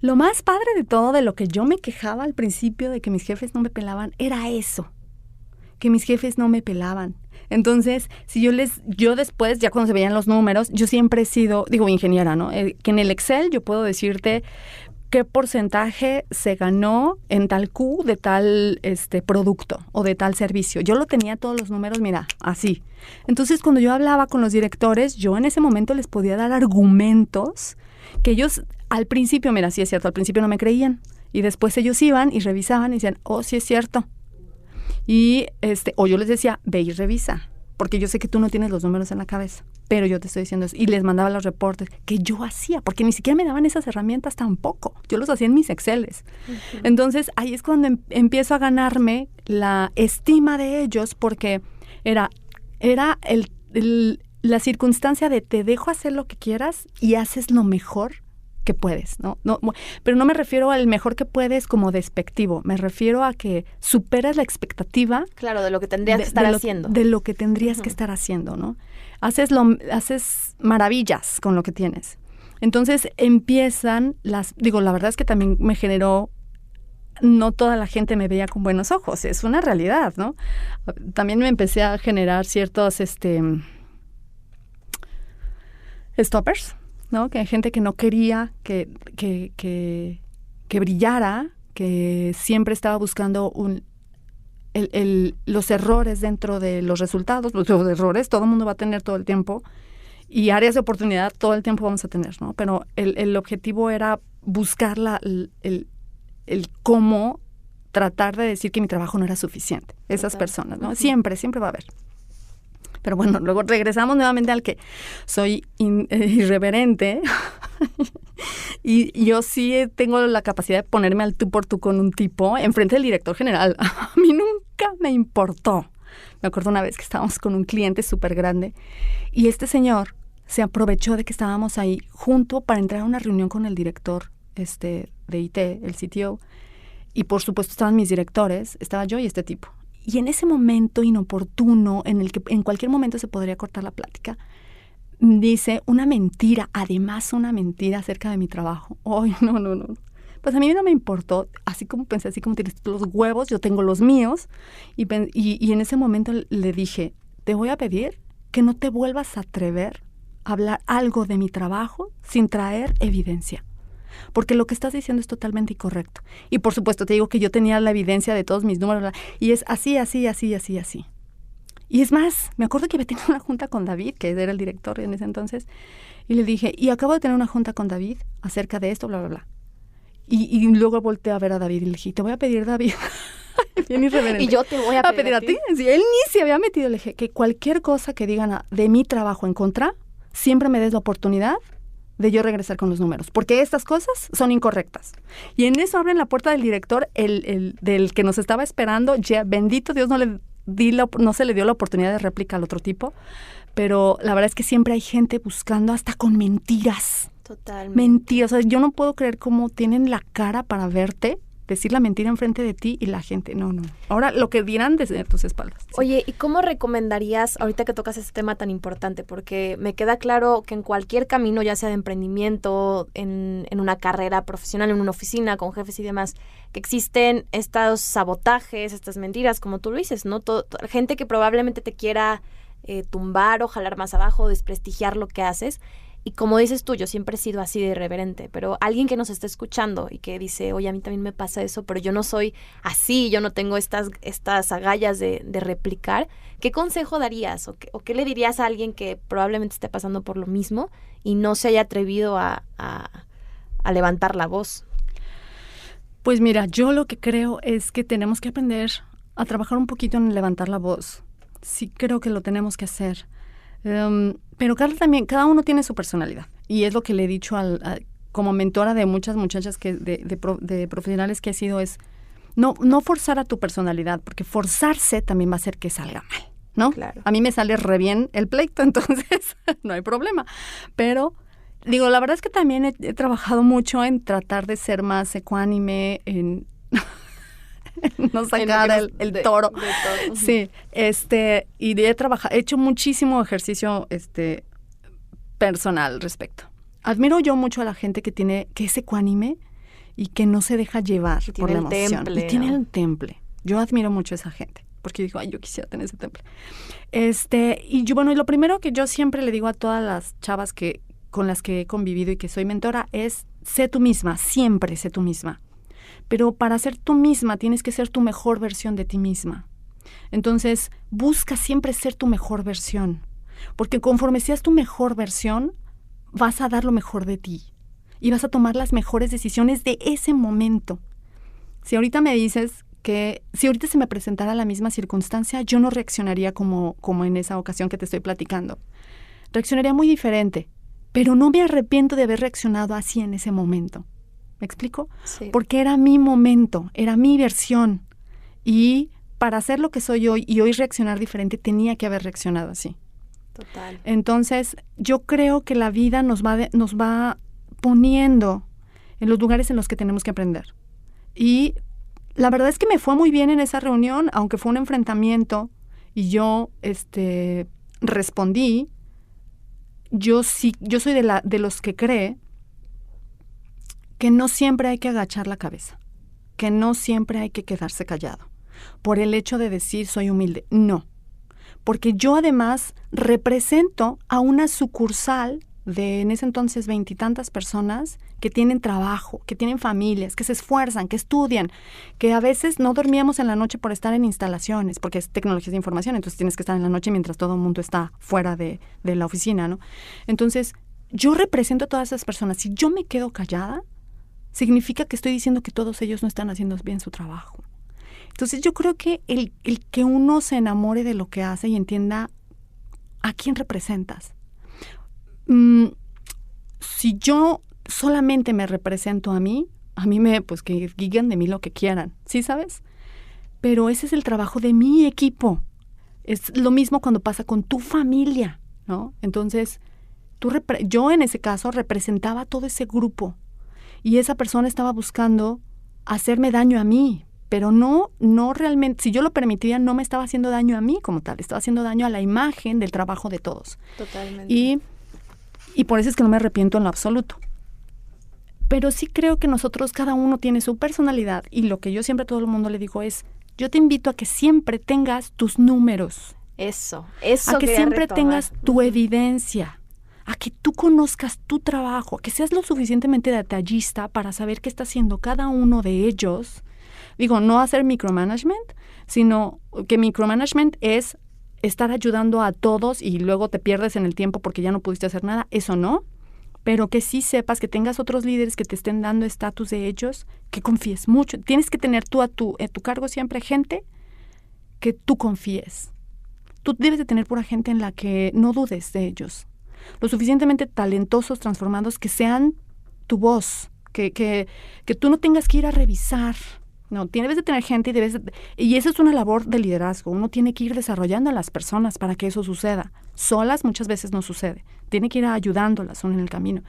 Lo más padre de todo, de lo que yo me quejaba al principio de que mis jefes no me pelaban, era eso, que mis jefes no me pelaban. Entonces, si yo después, ya cuando se veían los números, yo siempre he sido, ingeniera, ¿no? Que en el Excel yo puedo decirte qué porcentaje se ganó en tal Q de tal producto o de tal servicio. Yo lo tenía todos los números, mira, así. Entonces, cuando yo hablaba con los directores, yo en ese momento les podía dar argumentos que ellos al principio, mira, sí es cierto, al principio no me creían. Y después ellos iban y revisaban y decían, oh, sí es cierto. Y o yo les decía, ve y revisa, porque yo sé que tú no tienes los números en la cabeza, pero yo te estoy diciendo eso. Y les mandaba los reportes que yo hacía, porque ni siquiera me daban esas herramientas tampoco. Yo los hacía en mis Exceles. Uh-huh. Entonces, ahí es cuando empiezo a ganarme la estima de ellos, porque era la circunstancia de te dejo hacer lo que quieras y haces lo mejor que puedes, ¿no? Pero no me refiero al mejor que puedes como despectivo, me refiero a que superas la expectativa. Claro, de lo que tendrías que estar haciendo. De lo que tendrías que estar haciendo, ¿no? Haces maravillas con lo que tienes. Entonces empiezan la verdad es que también me generó, no toda la gente me veía con buenos ojos, es una realidad, ¿no? También me empecé a generar ciertos stoppers, ¿no? Que hay gente que no quería que brillara, que siempre estaba buscando los errores dentro de los resultados. Los errores todo el mundo va a tener todo el tiempo y áreas de oportunidad todo el tiempo vamos a tener, ¿no? Pero el objetivo era buscar el cómo tratar de decir que mi trabajo no era suficiente. Esas personas, ¿no? Siempre va a haber. Pero bueno, luego regresamos nuevamente al que soy irreverente y yo sí tengo la capacidad de ponerme al tú por tú con un tipo enfrente del director general. A mí nunca me importó. Me acuerdo una vez que estábamos con un cliente súper grande y este señor se aprovechó de que estábamos ahí junto para entrar a una reunión con el director de IT, el CTO, y por supuesto estaban mis directores, estaba yo y este tipo. Y en ese momento inoportuno, en el que en cualquier momento se podría cortar la plática, dice una mentira, además una mentira acerca de mi trabajo. ¡Ay, no! Pues a mí no me importó, así como pensé, así como tienes los huevos, yo tengo los míos. Y en ese momento le dije, te voy a pedir que no te vuelvas a atrever a hablar algo de mi trabajo sin traer evidencia. Porque lo que estás diciendo es totalmente incorrecto. Y por supuesto te digo que yo tenía la evidencia de todos mis números y es así. Y es más, me acuerdo que había tenido una junta con David, que era el director en ese entonces, y le dije, y acabo de tener una junta con David acerca de esto, bla, bla, bla. Y luego volteé a ver a David y le dije, te voy a pedir, David. Bien irreverente. Y yo te voy a pedir a ti. Sí, él ni se había metido. Le dije que cualquier cosa que digan de mi trabajo en contra, siempre me des la oportunidad de yo regresar con los números, porque estas cosas son incorrectas. Y en eso abren la puerta del director, el del que nos estaba esperando, ya bendito Dios no se le dio la oportunidad de réplica al otro tipo, pero la verdad es que siempre hay gente buscando hasta con mentiras. Totalmente. Mentiras, o sea, yo no puedo creer cómo tienen la cara para verte, decir la mentira enfrente de ti y la gente, no. Ahora, lo que dirán desde tus espaldas. Sí. Oye, ¿y cómo recomendarías, ahorita que tocas este tema tan importante, porque me queda claro que en cualquier camino, ya sea de emprendimiento, en una carrera profesional, en una oficina, con jefes y demás, que existen estos sabotajes, estas mentiras, como tú lo dices, ¿no? Gente que probablemente te quiera tumbar o jalar más abajo, desprestigiar lo que haces. Y como dices tú, yo siempre he sido así de irreverente, pero alguien que nos está escuchando y que dice, oye, a mí también me pasa eso, pero yo no soy así, yo no tengo estas agallas de replicar, ¿qué consejo darías o qué le dirías a alguien que probablemente esté pasando por lo mismo y no se haya atrevido a levantar la voz? Pues mira, yo lo que creo es que tenemos que aprender a trabajar un poquito en levantar la voz. Sí creo que lo tenemos que hacer. Pero cada uno tiene su personalidad. Y es lo que le he dicho como mentora de muchas muchachas de profesionales que he sido, es no forzar a tu personalidad, porque forzarse también va a hacer que salga mal, ¿no? Claro. A mí me sale re bien el pleito, entonces no hay problema. Pero digo, la verdad es que también he trabajado mucho en tratar de ser más ecuánime, en no sacar el toro. De todo. Sí, y he hecho muchísimo ejercicio personal al respecto. Admiro yo mucho a la gente que es ecuánime y que no se deja llevar por la emoción. Y tiene el temple. Yo admiro mucho a esa gente, porque digo, yo quisiera tener ese temple. Y lo primero que yo siempre le digo a todas las chavas con las que he convivido y que soy mentora es: sé tú misma, siempre sé tú misma. Pero para ser tú misma tienes que ser tu mejor versión de ti misma. Entonces, busca siempre ser tu mejor versión. Porque conforme seas tu mejor versión, vas a dar lo mejor de ti. Y vas a tomar las mejores decisiones de ese momento. Si ahorita me dices si ahorita se me presentara la misma circunstancia, yo no reaccionaría como en esa ocasión que te estoy platicando. Reaccionaría muy diferente. Pero no me arrepiento de haber reaccionado así en ese momento. ¿Me explico? Sí. Porque era mi momento, era mi versión. Y para ser lo que soy hoy y hoy reaccionar diferente, tenía que haber reaccionado así. Total. Entonces, yo creo que la vida nos va poniendo en los lugares en los que tenemos que aprender. Y la verdad es que me fue muy bien en esa reunión, aunque fue un enfrentamiento y yo respondí. Yo soy de los que cree que no siempre hay que agachar la cabeza, que no siempre hay que quedarse callado, por el hecho de decir soy humilde. No, porque yo además represento a una sucursal de en ese entonces 20 y tantas personas que tienen trabajo, que tienen familias, que se esfuerzan, que estudian, que a veces no dormíamos en la noche por estar en instalaciones, porque es tecnología de información, entonces tienes que estar en la noche mientras todo el mundo está fuera de la oficina, ¿no? Entonces, yo represento a todas esas personas. Si yo me quedo callada, significa que estoy diciendo que todos ellos no están haciendo bien su trabajo. Entonces, yo creo que el que uno se enamore de lo que hace y entienda a quién representas. Si yo solamente me represento a mí pues que digan de mí lo que quieran, ¿sí sabes? Pero ese es el trabajo de mi equipo. Es lo mismo cuando pasa con tu familia, ¿no? Entonces, yo en ese caso representaba a todo ese grupo y esa persona estaba buscando hacerme daño a mí, pero no realmente, si yo lo permitía, no me estaba haciendo daño a mí como tal, estaba haciendo daño a la imagen del trabajo de todos. Totalmente. Y por eso es que no me arrepiento en lo absoluto. Pero sí creo que nosotros, cada uno tiene su personalidad, y lo que yo siempre a todo el mundo le digo es, yo te invito a que siempre tengas tus números. Eso a que siempre tengas tu evidencia, a que tú conozcas tu trabajo, que seas lo suficientemente detallista para saber qué está haciendo cada uno de ellos. Digo, no hacer micromanagement, sino que micromanagement es estar ayudando a todos y luego te pierdes en el tiempo porque ya no pudiste hacer nada. Eso no, pero que sí sepas, que tengas otros líderes que te estén dando estatus de ellos, que confíes mucho. Tienes que tener tú a tu cargo siempre gente que tú confíes. Tú debes de tener pura gente en la que no dudes de ellos. Lo suficientemente talentosos, transformados, que sean tu voz, que tú no tengas que ir a revisar. No, debes de tener gente y eso es una labor de liderazgo. Uno tiene que ir desarrollando a las personas para que eso suceda. Solas muchas veces no sucede. Tiene que ir ayudándolas en el camino.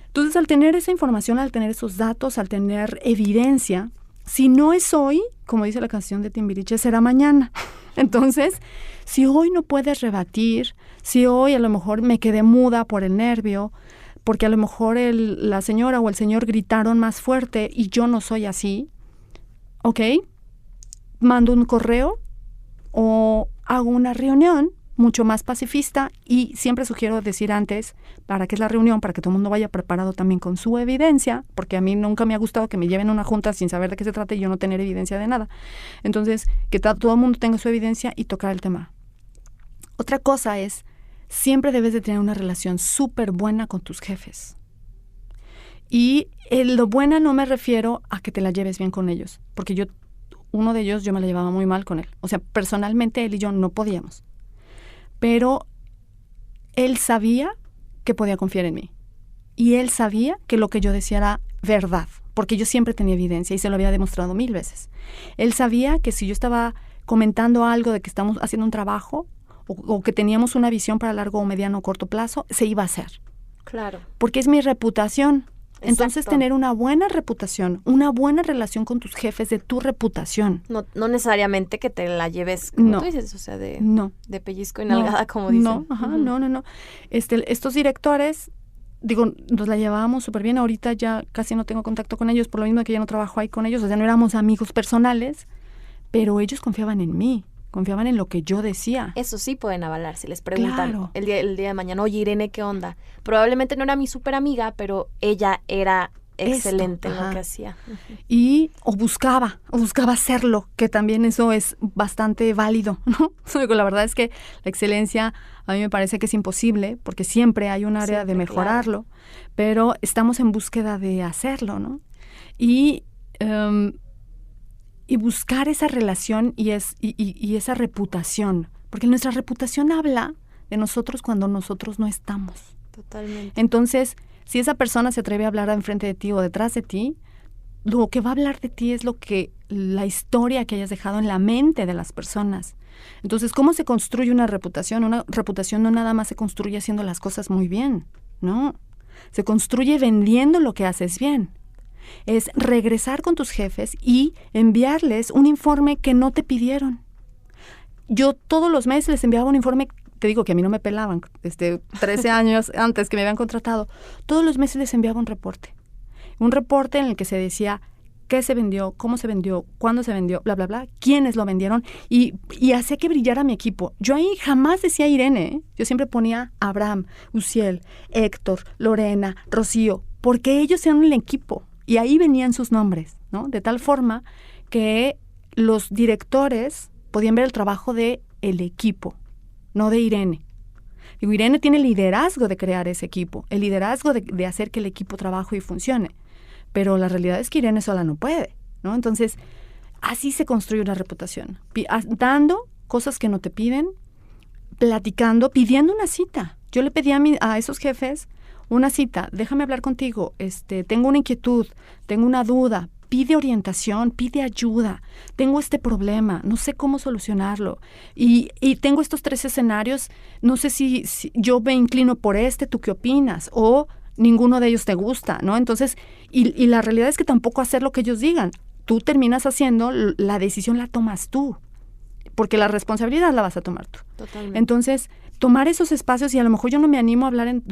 Entonces, al tener esa información, al tener esos datos, al tener evidencia, si no es hoy, como dice la canción de Timbiriche, será mañana. Entonces, si hoy no puedes rebatir, si hoy a lo mejor me quedé muda por el nervio, porque a lo mejor la señora o el señor gritaron más fuerte y yo no soy así, ¿ok? Mando un correo o hago una reunión mucho más pacifista y siempre sugiero decir antes para qué es la reunión, para que todo el mundo vaya preparado también con su evidencia, porque a mí nunca me ha gustado que me lleven a una junta sin saber de qué se trata y yo no tener evidencia de nada. Entonces, que todo el mundo tenga su evidencia y tocar el tema. Otra cosa es, siempre debes de tener una relación súper buena con tus jefes. Y lo buena no me refiero a que te la lleves bien con ellos, porque uno de ellos yo me la llevaba muy mal con él. O sea, personalmente él y yo no podíamos. Pero él sabía que podía confiar en mí. Y él sabía que lo que yo decía era verdad, porque yo siempre tenía evidencia y se lo había demostrado 1000 veces. Él sabía que si yo estaba comentando algo de que estamos haciendo un trabajo o que teníamos una visión para largo o mediano o corto plazo, se iba a hacer. Claro. Porque es mi reputación. Entonces, Exacto. tener una buena reputación, una buena relación con tus jefes de tu reputación. No necesariamente que te la lleves, como tú dices, o sea, de pellizco y nalgada, como dicen. No, no. Estos directores, digo, nos la llevábamos súper bien. Ahorita ya casi no tengo contacto con ellos, por lo mismo que ya no trabajo ahí con ellos. O sea, no éramos amigos personales, pero ellos confiaban en mí. Confiaban en lo que yo decía. Eso sí pueden avalar, si les preguntan Claro. el día de mañana, oye, Irene, ¿qué onda? Probablemente no era mi súper amiga, pero ella era excelente en lo que hacía. Y o buscaba hacerlo, que también eso es bastante válido, ¿no? La verdad es que la excelencia a mí me parece que es imposible, porque siempre hay un área de mejorarlo, claro. Pero estamos en búsqueda de hacerlo, ¿no? Y buscar esa relación y esa reputación, porque nuestra reputación habla de nosotros cuando nosotros no estamos. Totalmente. Entonces, si esa persona se atreve a hablar enfrente de ti o detrás de ti, lo que va a hablar de ti es la historia que hayas dejado en la mente de las personas. Entonces, ¿cómo se construye una reputación? Una reputación no nada más se construye haciendo las cosas muy bien, ¿no? Se construye vendiendo lo que haces bien. Es regresar con tus jefes y enviarles un informe que no te pidieron. Yo todos los meses les enviaba un informe, te digo que a mí no me pelaban, 13 años antes que me habían contratado, todos los meses les enviaba un reporte en el que se decía qué se vendió, cómo se vendió, cuándo se vendió, bla, bla, bla, quiénes lo vendieron y hacía que brillara mi equipo. Yo ahí jamás decía Irene, ¿eh? Yo siempre ponía Abraham, Uciel, Héctor, Lorena, Rocío, porque ellos eran el equipo. Y ahí venían sus nombres, ¿no? De tal forma que los directores podían ver el trabajo del equipo, no de Irene. Digo, Irene tiene el liderazgo de crear ese equipo, el liderazgo de hacer que el equipo trabaje y funcione. Pero la realidad es que Irene sola no puede, ¿no? Entonces, así se construye una reputación. Dando cosas que no te piden, platicando, pidiendo una cita. Yo le pedí a esos jefes una cita, déjame hablar contigo, tengo una inquietud, tengo una duda, pide orientación, pide ayuda, tengo este problema, no sé cómo solucionarlo y tengo estos 3 escenarios, no sé si yo me inclino por ¿tú qué opinas? O ninguno de ellos te gusta, ¿no? Entonces, y la realidad es que tampoco hacer lo que ellos digan, tú terminas haciendo, la decisión la tomas tú, porque la responsabilidad la vas a tomar tú. Totalmente. Entonces, tomar esos espacios y a lo mejor yo no me animo a hablar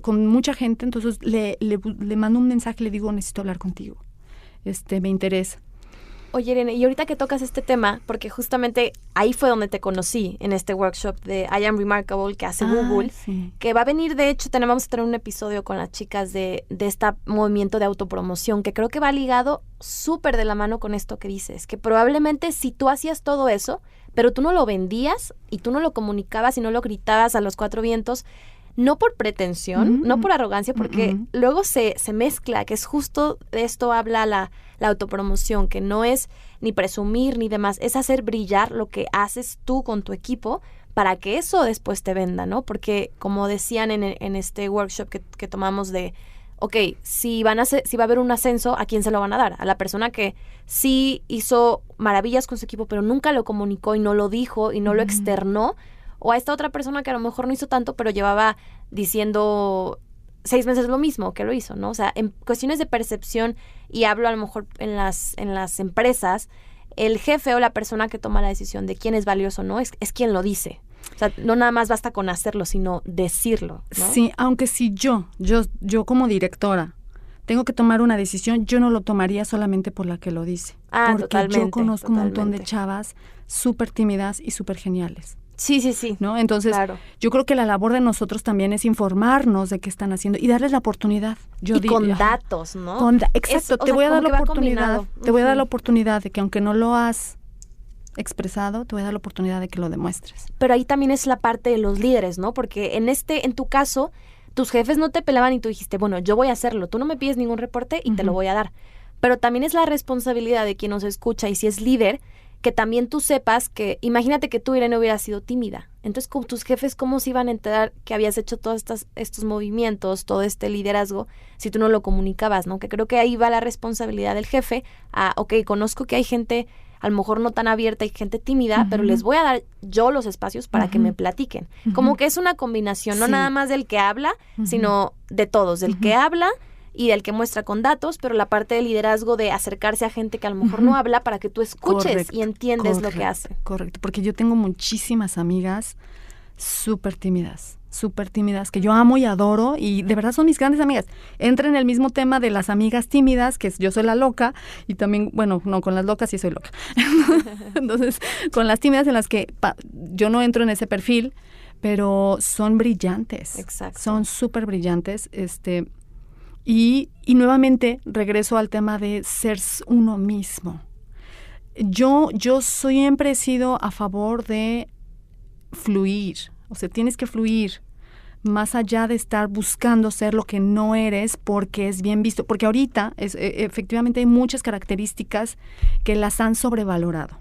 con mucha gente, entonces le mando un mensaje, le digo, necesito hablar contigo, me interesa. Oye, Irene, y ahorita que tocas este tema, porque justamente ahí fue donde te conocí, en este workshop de I Am Remarkable que hace Google, sí. Que va a venir, de hecho, vamos a tener un episodio con las chicas de este movimiento de autopromoción, que creo que va ligado súper de la mano con esto que dices, que probablemente si tú hacías todo eso, pero tú no lo vendías y tú no lo comunicabas y no lo gritabas a los 4 vientos, no por pretensión, no por arrogancia, porque luego se mezcla, que es justo de esto habla la autopromoción, que no es ni presumir ni demás, es hacer brillar lo que haces tú con tu equipo para que eso después te venda, ¿no? Porque como decían en este workshop que tomamos de, ok, si va a haber un ascenso, ¿a quién se lo van a dar? A la persona que sí hizo maravillas con su equipo, pero nunca lo comunicó y no lo dijo y no lo externó, o a esta otra persona que a lo mejor no hizo tanto, pero llevaba diciendo 6 meses lo mismo que lo hizo, ¿no? O sea, en cuestiones de percepción, y hablo a lo mejor en las empresas, el jefe o la persona que toma la decisión de quién es valioso o no, es quien lo dice. O sea, no nada más basta con hacerlo, sino decirlo, ¿no? Sí, aunque si yo como directora tengo que tomar una decisión, yo no lo tomaría solamente por la que lo dice. Porque totalmente, yo conozco un montón de chavas súper tímidas y súper geniales. Sí. ¿no? Entonces, claro. Yo creo que la labor de nosotros también es informarnos de qué están haciendo y darles la oportunidad. Con datos, ¿no? Exacto, te voy a dar la oportunidad. Te voy a dar la oportunidad de que aunque no lo has expresado, te voy a dar la oportunidad de que lo demuestres. Pero ahí también es la parte de los líderes, ¿no? Porque en tu caso, tus jefes no te pelaban y tú dijiste, bueno, yo voy a hacerlo, tú no me pides ningún reporte y te lo voy a dar. Pero también es la responsabilidad de quien nos escucha y si es líder, que también tú sepas que, imagínate que tú, Irene, hubieras sido tímida. Entonces, con tus jefes, ¿cómo se iban a enterar que habías hecho todos estos movimientos, todo este liderazgo, si tú no lo comunicabas, ¿no? Que creo que ahí va la responsabilidad del jefe ok, conozco que hay gente a lo mejor no tan abierta y gente tímida, pero les voy a dar yo los espacios para que me platiquen. Como que es una combinación, no nada más del que habla, sino de todos, del que habla y del que muestra con datos, pero la parte de liderazgo de acercarse a gente que a lo mejor no habla para que tú escuches y entiendes lo que hace. Correcto, porque yo tengo muchísimas amigas súper tímidas, que yo amo y adoro y de verdad son mis grandes amigas. Entra en el mismo tema de las amigas tímidas, que yo soy la loca y también, bueno, no, con las locas sí soy loca. Entonces, con las tímidas en las que yo no entro en ese perfil, pero son brillantes. Exacto. Son súper brillantes, y nuevamente regreso al tema de ser uno mismo. Yo siempre he sido a favor de fluir. O sea, tienes que fluir más allá de estar buscando ser lo que no eres porque es bien visto. Porque ahorita efectivamente hay muchas características que las han sobrevalorado,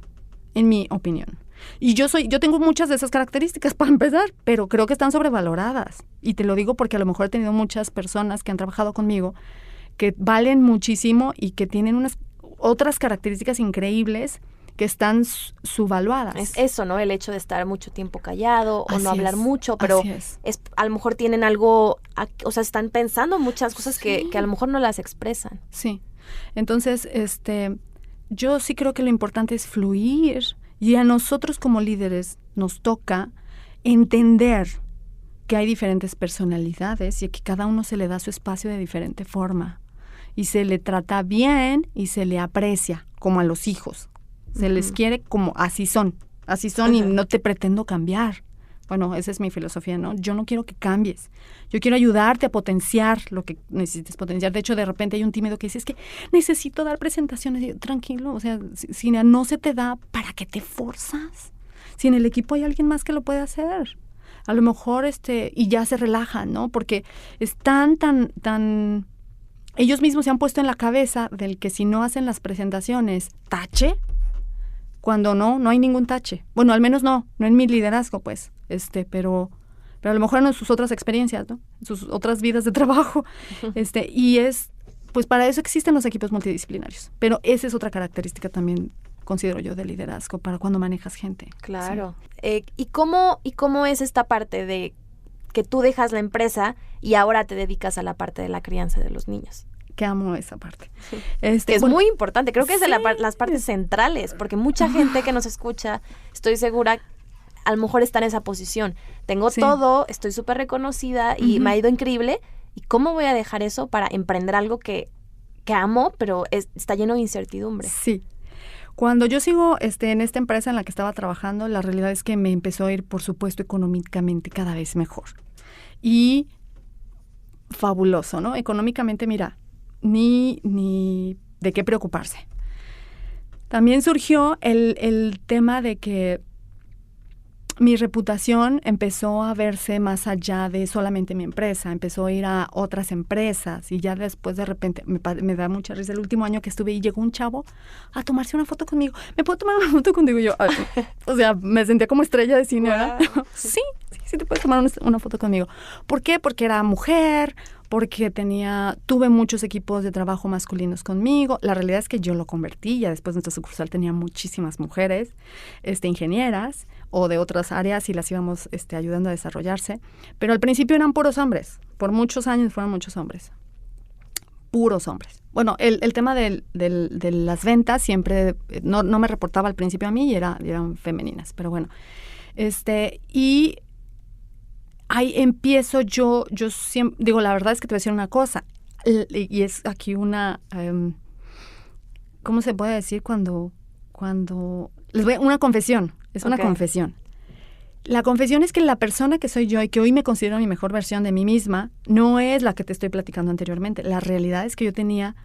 en mi opinión. Y yo tengo muchas de esas características para empezar, pero creo que están sobrevaloradas. Y te lo digo porque a lo mejor he tenido muchas personas que han trabajado conmigo que valen muchísimo y que tienen unas otras características increíbles que están subvaluadas. Es eso, ¿no? El hecho de estar mucho tiempo callado o no hablar mucho, pero a lo mejor tienen algo, o sea, están pensando muchas cosas que a lo mejor no las expresan. Sí. Entonces, yo sí creo que lo importante es fluir. Y a nosotros como líderes nos toca entender que hay diferentes personalidades y que cada uno se le da su espacio de diferente forma. Y se le trata bien y se le aprecia, como a los hijos. Se les quiere como así son y no te pretendo cambiar. Bueno, esa es mi filosofía, ¿no? Yo no quiero que cambies. Yo quiero ayudarte a potenciar lo que necesites potenciar. De hecho, de repente hay un tímido que dice, es que necesito dar presentaciones. Y yo, tranquilo, o sea, si no se te da, ¿para qué te forzas? Si en el equipo hay alguien más que lo puede hacer. A lo mejor, y ya se relajan, ¿no? Porque están tan... Ellos mismos se han puesto en la cabeza del que si no hacen las presentaciones, tache, cuando no hay ningún tache. Bueno, al menos no en mi liderazgo, pues. Pero a lo mejor en sus otras experiencias, ¿no? En sus otras vidas de trabajo. Pues para eso existen los equipos multidisciplinarios. Pero esa es otra característica también, considero yo, de liderazgo para cuando manejas gente. Claro. Sí. ¿Y cómo es esta parte de que tú dejas la empresa y ahora te dedicas a la parte de la crianza de los niños? Que amo esa parte. Que es muy importante. Creo que es de las partes centrales, porque mucha gente que nos escucha, estoy segura, a lo mejor está en esa posición. Tengo todo, estoy súper reconocida y me ha ido increíble. ¿Y cómo voy a dejar eso para emprender algo que amo, pero está lleno de incertidumbre? Sí. Cuando yo sigo en esta empresa en la que estaba trabajando, la realidad es que me empezó a ir, por supuesto, económicamente cada vez mejor. Y fabuloso, ¿no? Económicamente, mira, ni de qué preocuparse. También surgió el tema de que mi reputación empezó a verse más allá de solamente mi empresa, empezó a ir a otras empresas y ya después de repente, me da mucha risa, el último año que estuve y llegó un chavo a tomarse una foto conmigo. ¿Me puedo tomar una foto contigo? Y yo, o sea, me sentía como estrella de cine, ¿verdad? Sí, te puedes tomar una foto conmigo. ¿Por qué? Porque era mujer, porque tuve muchos equipos de trabajo masculinos conmigo. La realidad es que yo lo convertí, ya después nuestra sucursal tenía muchísimas mujeres, ingenieras o de otras áreas y las íbamos ayudando a desarrollarse. Pero al principio eran puros hombres, por muchos años fueron muchos hombres, puros hombres. Bueno, el tema de las ventas siempre no me reportaba al principio a mí y eran femeninas, pero bueno. Y ahí empiezo yo siempre, digo, la verdad es que te voy a decir una cosa, y es aquí una, ¿cómo se puede decir cuando una confesión? Es una confesión. La confesión es que la persona que soy yo y que hoy me considero mi mejor versión de mí misma no es la que te estoy platicando anteriormente. La realidad es que yo tenía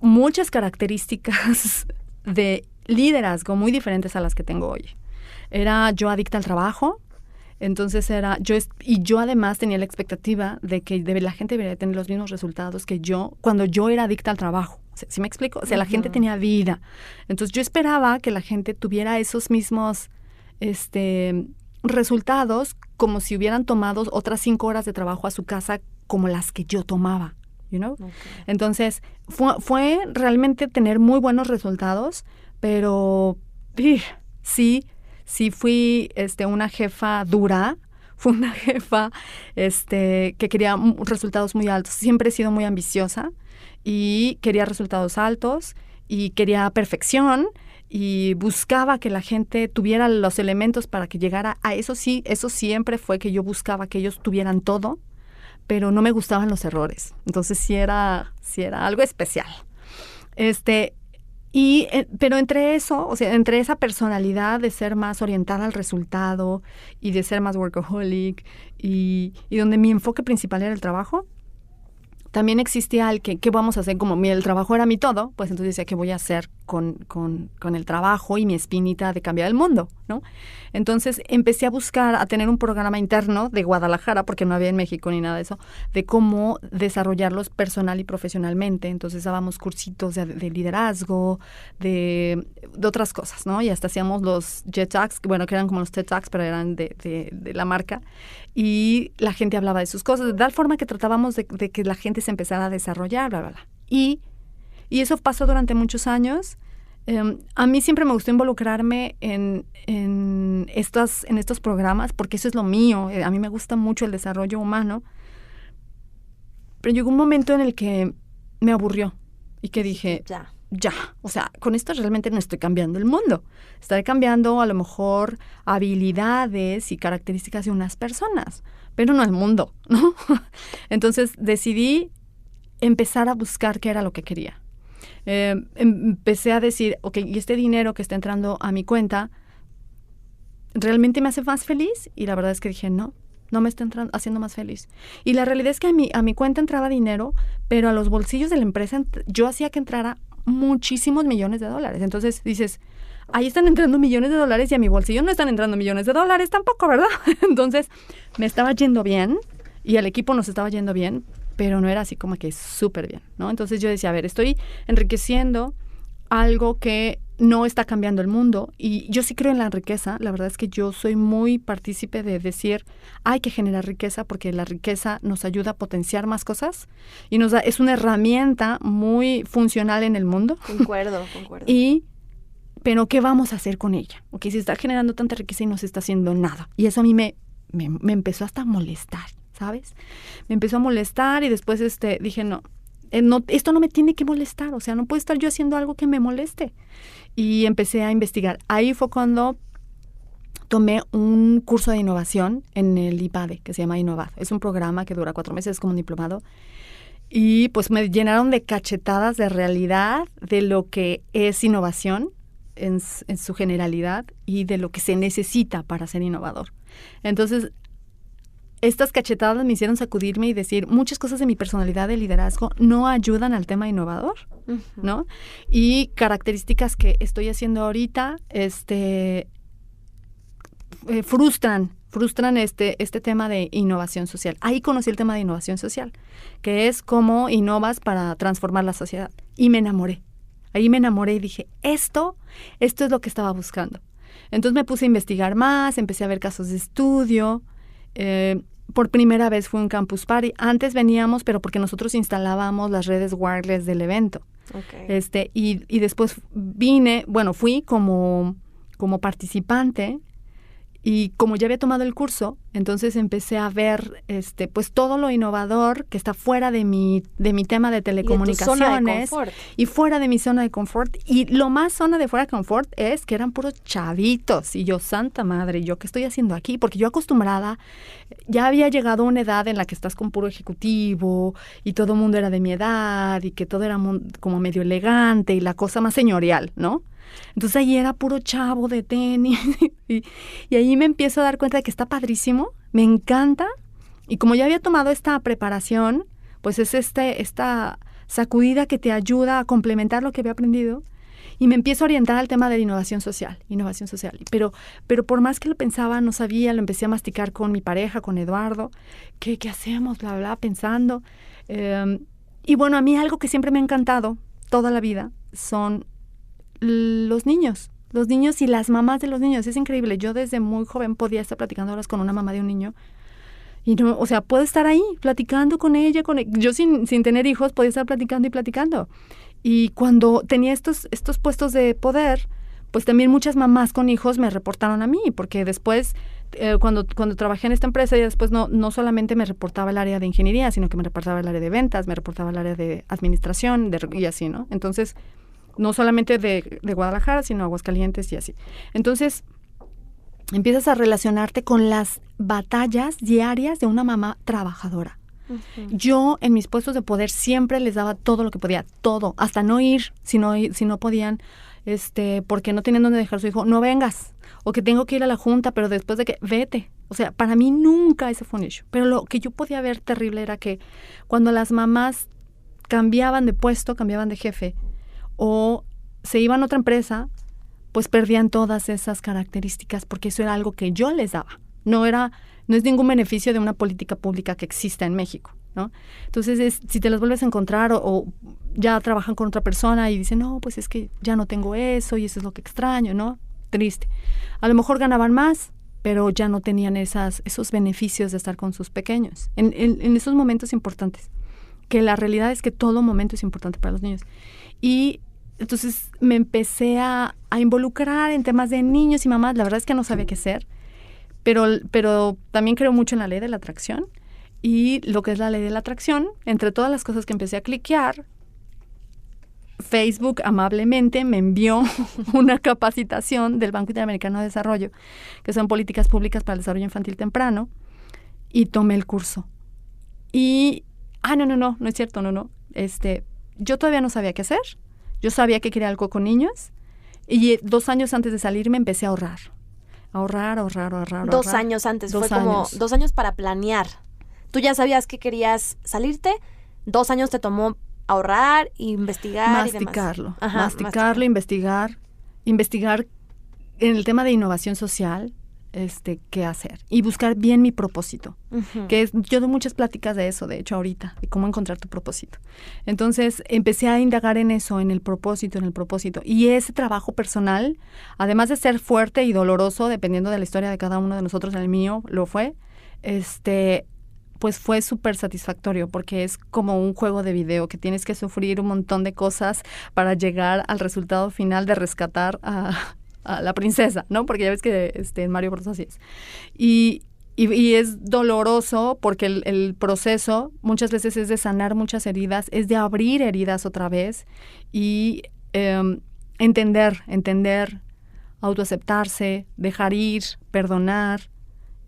muchas características de liderazgo muy diferentes a las que tengo hoy. Era yo adicta al trabajo, entonces yo además tenía la expectativa de que la gente debería tener los mismos resultados que yo cuando yo era adicta al trabajo. ¿Sí me explico? O sea, la gente tenía vida. Entonces yo esperaba que la gente tuviera esos mismos resultados como si hubieran tomado otras 5 horas de trabajo a su casa como las que yo tomaba, you know? Okay. Entonces, fue realmente tener muy buenos resultados, pero sí fui una jefa dura, fue una jefa que quería resultados muy altos. Siempre he sido muy ambiciosa y quería resultados altos y quería perfección y buscaba que la gente tuviera los elementos para que llegara a eso. Sí, eso siempre fue que yo buscaba que ellos tuvieran todo, pero no me gustaban los errores. Entonces sí era algo especial. Pero entre eso, o sea, entre esa personalidad de ser más orientada al resultado y de ser más workaholic y donde mi enfoque principal era el trabajo, también existía el que, ¿qué vamos a hacer? Como el trabajo era mi todo, pues entonces decía, ¿qué voy a hacer con el trabajo y mi espinita de cambiar el mundo, ¿no? Entonces empecé a buscar, a tener un programa interno de Guadalajara, porque no había en México ni nada de eso, de cómo desarrollarlos personal y profesionalmente. Entonces dábamos cursitos de liderazgo, de otras cosas, ¿no? Y hasta hacíamos los Jet Talks, que eran como los TED Talks, pero eran de la marca. Y la gente hablaba de sus cosas, de tal forma que tratábamos de que la gente se empezara a desarrollar, bla, bla, bla. Y eso pasó durante muchos años. A mí siempre me gustó involucrarme en estos programas, porque eso es lo mío. A mí me gusta mucho el desarrollo humano. Pero llegó un momento en el que me aburrió y que dije, ya, o sea, con esto realmente no estoy cambiando el mundo. Estaré cambiando a lo mejor habilidades y características de unas personas, pero no el mundo, ¿no? Entonces decidí empezar a buscar qué era lo que quería. Empecé a decir, ok, ¿y este dinero que está entrando a mi cuenta realmente me hace más feliz? Y la verdad es que dije, no me está haciendo más feliz. Y la realidad es que a mi cuenta entraba dinero, pero a los bolsillos de la empresa yo hacía que entrara muchísimos millones de dólares. Entonces dices, ahí están entrando millones de dólares y a mi bolsillo no están entrando millones de dólares tampoco, ¿verdad? Entonces me estaba yendo bien y al equipo nos estaba yendo bien, pero no era así como que súper bien, ¿no? Entonces yo decía, a ver, estoy enriqueciendo algo que no está cambiando el mundo y yo sí creo en la riqueza. La verdad es que yo soy muy partícipe de decir, hay que generar riqueza porque la riqueza nos ayuda a potenciar más cosas y es una herramienta muy funcional en el mundo. Concuerdo. Pero ¿qué vamos a hacer con ella? Okay, si está generando tanta riqueza y no se está haciendo nada. Y eso a mí me empezó hasta a molestar, ¿sabes? Me empezó a molestar y después dije, no, esto no me tiene que molestar, o sea, no puedo estar yo haciendo algo que me moleste. Y empecé a investigar. Ahí fue cuando tomé un curso de innovación en el IPADE, que se llama Innovad. Es un programa que dura 4 meses, es como un diplomado. Y pues me llenaron de cachetadas de realidad de lo que es innovación en su generalidad y de lo que se necesita para ser innovador. Entonces, estas cachetadas me hicieron sacudirme y decir, muchas cosas de mi personalidad de liderazgo no ayudan al tema innovador, ¿no? Y características que estoy haciendo ahorita, frustran este tema de innovación social. Ahí conocí el tema de innovación social, que es cómo innovas para transformar la sociedad. Y me enamoré. Ahí me enamoré y dije, esto es lo que estaba buscando. Entonces me puse a investigar más, empecé a ver casos de estudio. Por primera vez fue un campus party. Antes veníamos, pero porque nosotros instalábamos las redes wireless del evento. Okay. Y después fui como participante. Y como ya había tomado el curso, entonces empecé a ver pues todo lo innovador que está fuera de mi tema de telecomunicaciones. Y de tu zona de confort. Y fuera de mi zona de confort. Y lo más zona de fuera de confort es que eran puros chavitos. Y yo, santa madre, ¿yo qué estoy haciendo aquí? Porque yo acostumbrada, ya había llegado a una edad en la que estás con puro ejecutivo y todo el mundo era de mi edad y que todo era como medio elegante y la cosa más señorial, ¿no? Entonces ahí era puro chavo de tenis y ahí me empiezo a dar cuenta de que está padrísimo, me encanta. Y como ya había tomado esta preparación, pues es esta sacudida que te ayuda a complementar lo que había aprendido. Y me empiezo a orientar al tema de innovación social. Pero por más que lo pensaba, no sabía, lo empecé a masticar con mi pareja, con Eduardo. ¿Qué hacemos? Bla, bla, pensando. Y bueno, a mí algo que siempre me ha encantado toda la vida son los niños y las mamás de los niños. Es increíble. Yo desde muy joven podía estar platicando horas con una mamá de un niño. Y no, o sea, puedo estar ahí platicando con ella. Yo sin tener hijos podía estar platicando y platicando. Y cuando tenía estos puestos de poder, pues también muchas mamás con hijos me reportaron a mí, porque después, cuando trabajé en esta empresa, ya después no solamente me reportaba el área de ingeniería, sino que me reportaba el área de ventas, me reportaba el área de administración y así, ¿no? Entonces, no solamente de Guadalajara, sino Aguascalientes y así. Entonces, empiezas a relacionarte con las batallas diarias de una mamá trabajadora. Uh-huh. Yo en mis puestos de poder siempre les daba todo lo que podía, todo, hasta no ir si no podían, porque no tenían dónde dejar a su hijo, no vengas, o que tengo que ir a la junta, pero después de que, vete. O sea, para mí nunca ese fue un issue. Pero lo que yo podía ver terrible era que cuando las mamás cambiaban de puesto, cambiaban de jefe, o se iban a otra empresa, pues perdían todas esas características, porque eso era algo que yo les daba. No es ningún beneficio de una política pública que exista en México, ¿no? Entonces, si te las vuelves a encontrar o ya trabajan con otra persona y dicen, no, pues es que ya no tengo eso y eso es lo que extraño, ¿no? Triste. A lo mejor ganaban más, pero ya no tenían esos beneficios de estar con sus pequeños. En esos momentos importantes, que la realidad es que todo momento es importante para los niños. Y entonces me empecé a involucrar en temas de niños y mamás. La verdad es que no sabía qué hacer. Pero también creo mucho en la ley de la atracción. Y lo que es la ley de la atracción, entre todas las cosas que empecé a cliquear, Facebook amablemente me envió una capacitación del Banco Interamericano de Desarrollo, que son políticas públicas para el desarrollo infantil temprano, y tomé el curso. Y, no es cierto, no. Yo todavía no sabía qué hacer. Yo sabía que quería algo con niños. Y 2 años antes de salirme empecé a ahorrar. 2 años antes, fue como 2 años para planear. Tú ya sabías que querías salirte, 2 años te tomó ahorrar, investigar y demás. Masticarlo, investigar en el tema de innovación social, qué hacer y buscar bien mi propósito. Uh-huh. Yo doy muchas pláticas de eso, de hecho, ahorita, de cómo encontrar tu propósito. Entonces, empecé a indagar en eso, en el propósito. Y ese trabajo personal, además de ser fuerte y doloroso, dependiendo de la historia de cada uno de nosotros, el mío lo fue, pues fue súper satisfactorio, porque es como un juego de video que tienes que sufrir un montón de cosas para llegar al resultado final de rescatar a la princesa, ¿no? Porque ya ves que en Mario Bros. Así es. Y es doloroso porque el proceso muchas veces es de sanar muchas heridas, es de abrir heridas otra vez y entender, autoaceptarse, dejar ir, perdonar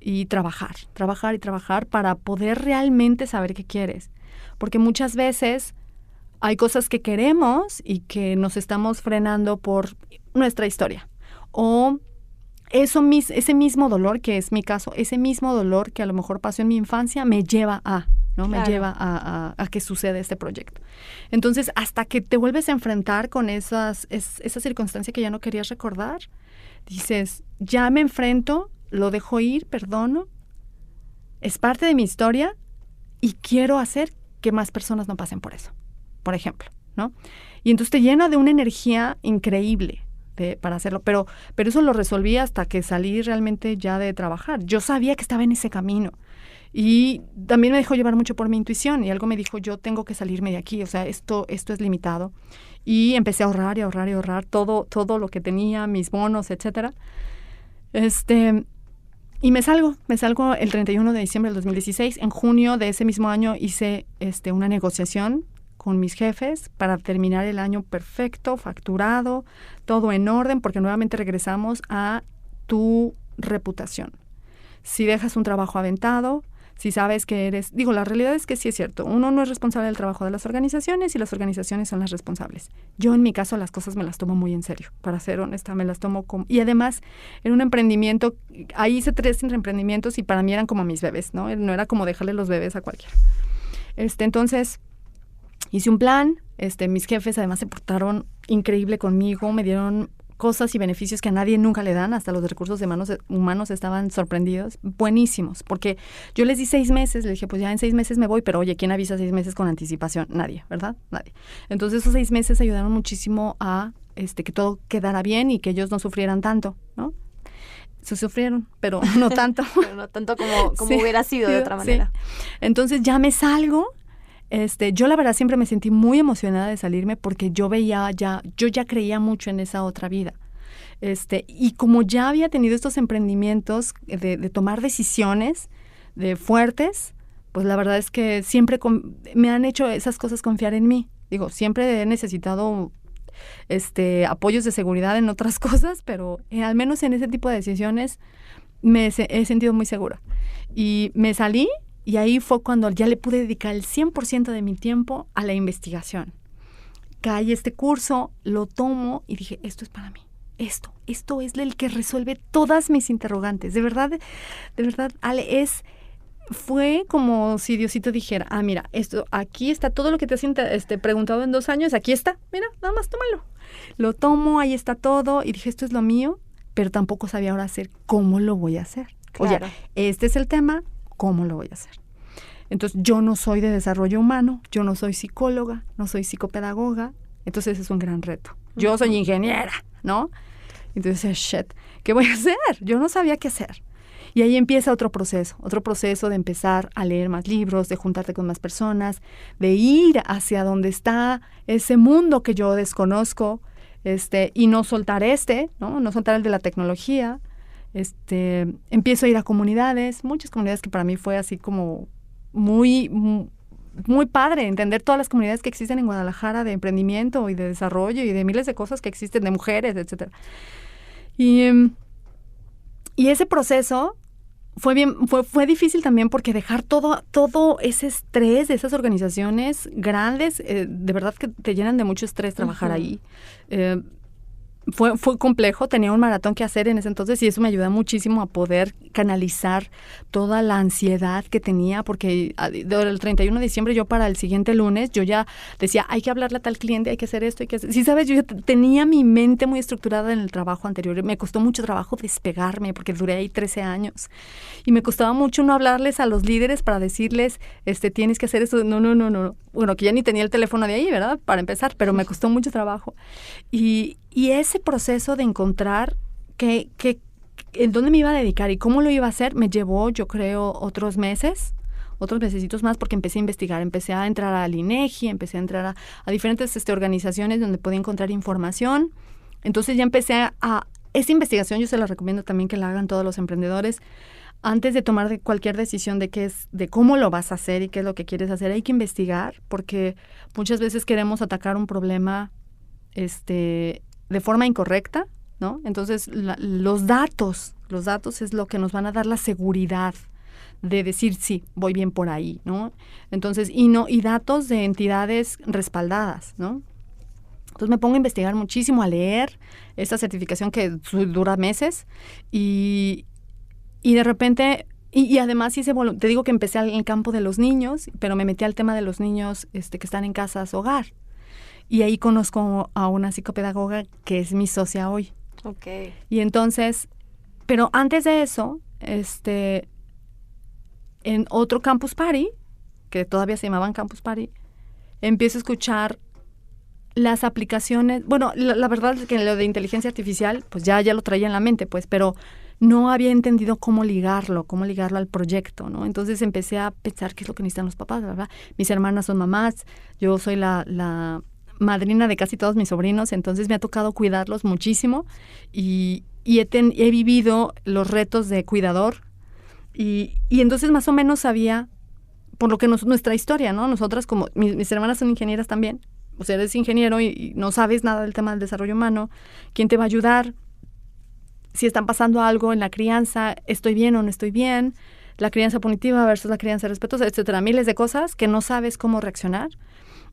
y trabajar para poder realmente saber qué quieres. Porque muchas veces hay cosas que queremos y que nos estamos frenando por nuestra historia. O ese mismo dolor, que es mi caso, ese mismo dolor que a lo mejor pasó en mi infancia, me lleva ¿no? Claro. Me lleva a que suceda este proyecto. Entonces, hasta que te vuelves a enfrentar con esa circunstancia que ya no querías recordar, dices, ya me enfrento, lo dejo ir, perdono, es parte de mi historia y quiero hacer que más personas no pasen por eso, por ejemplo, ¿no? Y entonces te llena de una energía increíble para hacerlo, pero eso lo resolví hasta que salí realmente ya de trabajar. Yo sabía que estaba en ese camino y también me dejó llevar mucho por mi intuición y algo me dijo, yo tengo que salirme de aquí, o sea, esto es limitado. Y empecé a ahorrar todo lo que tenía, mis bonos, etcétera. Y me salgo el 31 de diciembre del 2016. En junio de ese mismo año hice una negociación con mis jefes para terminar el año perfecto, facturado, todo en orden, porque nuevamente regresamos a tu reputación. Si dejas un trabajo aventado, si sabes que eres... Digo, la realidad es que sí es cierto. Uno no es responsable del trabajo de las organizaciones y las organizaciones son las responsables. Yo, en mi caso, las cosas me las tomo muy en serio. Para ser honesta, me las tomo como... Y además, en un emprendimiento, ahí hice 3 emprendimientos y para mí eran como mis bebés, ¿no? No era como dejarle los bebés a cualquiera. Entonces, hice un plan. Mis jefes además se portaron increíble conmigo, me dieron cosas y beneficios que a nadie nunca le dan, hasta los de recursos humanos estaban sorprendidos, buenísimos, porque yo les di 6 meses, les dije, pues ya en 6 meses me voy, pero oye, ¿quién avisa 6 meses con anticipación? Nadie, ¿verdad? Nadie. Entonces esos 6 meses ayudaron muchísimo a que todo quedara bien y que ellos no sufrieran tanto, ¿no? Se sufrieron, pero no tanto. Pero no tanto como sí, hubiera sido de otra manera. Sí. Entonces ya me salgo. Yo la verdad siempre me sentí muy emocionada de salirme porque yo ya creía mucho en esa otra vida. Y como ya había tenido estos emprendimientos de tomar decisiones fuertes, pues la verdad es que siempre me han hecho esas cosas confiar en mí. Digo, siempre he necesitado apoyos de seguridad en otras cosas, pero al menos en ese tipo de decisiones he sentido muy segura. Y me salí. Y ahí fue cuando ya le pude dedicar el 100% de mi tiempo a la investigación. Caí este curso, lo tomo y dije, esto es para mí. Esto es el que resuelve todas mis interrogantes. De verdad, Ale, fue como si Diosito dijera, mira, aquí está todo lo que te has preguntado en 2 años, aquí está, mira, nada más tómalo. Lo tomo, ahí está todo y dije, esto es lo mío, pero tampoco sabía ahora hacer cómo lo voy a hacer. Claro. Oye, este es el tema, ¿cómo lo voy a hacer? Entonces, yo no soy de desarrollo humano, yo no soy psicóloga, no soy psicopedagoga, entonces es un gran reto. Yo soy ingeniera, ¿no? Entonces, ¿qué voy a hacer? Yo no sabía qué hacer. Y ahí empieza otro proceso de empezar a leer más libros, de juntarte con más personas, de ir hacia donde está ese mundo que yo desconozco, y no soltar ¿no? No soltar el de la tecnología. Empiezo a ir a comunidades, muchas comunidades que para mí fue así como muy, muy padre entender todas las comunidades que existen en Guadalajara de emprendimiento y de desarrollo y de miles de cosas que existen, de mujeres, etcétera. Y ese proceso fue difícil también porque dejar todo ese estrés de esas organizaciones grandes, de verdad que te llenan de mucho estrés trabajar ahí. Fue complejo, tenía un maratón que hacer en ese entonces y eso me ayudó muchísimo a poder canalizar toda la ansiedad que tenía, porque el 31 de diciembre yo para el siguiente lunes yo ya decía, hay que hablarle a tal cliente, hay que hacer esto, hay que hacer... Sí, sabes, yo ya tenía mi mente muy estructurada en el trabajo anterior, me costó mucho trabajo despegarme porque duré ahí 13 años y me costaba mucho no hablarles a los líderes para decirles, tienes que hacer esto, no. Bueno, que ya ni tenía el teléfono de ahí, ¿verdad? Para empezar, pero me costó mucho trabajo. Y ese proceso de encontrar en dónde me iba a dedicar y cómo lo iba a hacer me llevó, yo creo, otros mesecitos más, porque empecé a investigar, empecé a entrar al INEGI, empecé a entrar a diferentes organizaciones donde podía encontrar información. Entonces ya empecé a esta investigación, yo se la recomiendo también que la hagan todos los emprendedores. Antes de tomar cualquier decisión de cómo lo vas a hacer y qué es lo que quieres hacer, hay que investigar, porque muchas veces queremos atacar un problema de forma incorrecta, ¿no? Entonces, los datos es lo que nos van a dar la seguridad de decir, sí, voy bien por ahí, ¿no? Entonces, y datos de entidades respaldadas, ¿no? Entonces me pongo a investigar muchísimo, a leer esta certificación que dura meses y de repente, y además te digo que empecé en el campo de los niños, pero me metí al tema de los niños que están en casas hogar. Y ahí conozco a una psicopedagoga que es mi socia hoy. Okay. Y entonces, pero antes de eso, en otro Campus Party, que todavía se llamaban Campus Party, empiezo a escuchar las aplicaciones. Bueno, la verdad es que lo de inteligencia artificial, pues ya lo traía en la mente, pues, pero no había entendido cómo ligarlo al proyecto, ¿no? Entonces empecé a pensar qué es lo que necesitan los papás, ¿verdad? Mis hermanas son mamás, yo soy la madrina de casi todos mis sobrinos, entonces me ha tocado cuidarlos muchísimo y he vivido los retos de cuidador y entonces más o menos sabía, por lo que nuestra historia, ¿no? Nosotras como, mis hermanas son ingenieras también, o sea, eres ingeniero y no sabes nada del tema del desarrollo humano, ¿quién te va a ayudar? Si están pasando algo en la crianza, ¿estoy bien o no estoy bien? la crianza punitiva versus la crianza respetuosa, etcétera, miles de cosas que no sabes cómo reaccionar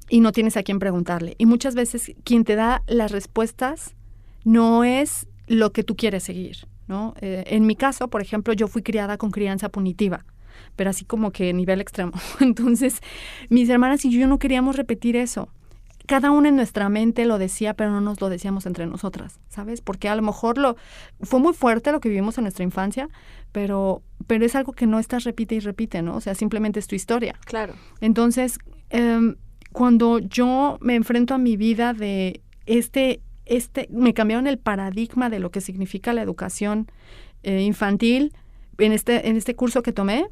y no tienes a quién preguntarle. Y muchas veces quien te da las respuestas no es lo que tú quieres seguir, ¿no? En mi caso, por ejemplo, yo fui criada con crianza punitiva, pero así como que nivel extremo. Entonces, mis hermanas y yo no queríamos repetir eso. Cada una en nuestra mente lo decía, pero no nos lo decíamos entre nosotras, ¿sabes? Porque a lo mejor fue muy fuerte lo que vivimos en nuestra infancia, pero es algo que no estás repite y repite, ¿no? O sea, simplemente es tu historia. Claro. Entonces, cuando yo me enfrento a mi vida de me cambiaron el paradigma de lo que significa la educación infantil en este curso que tomé,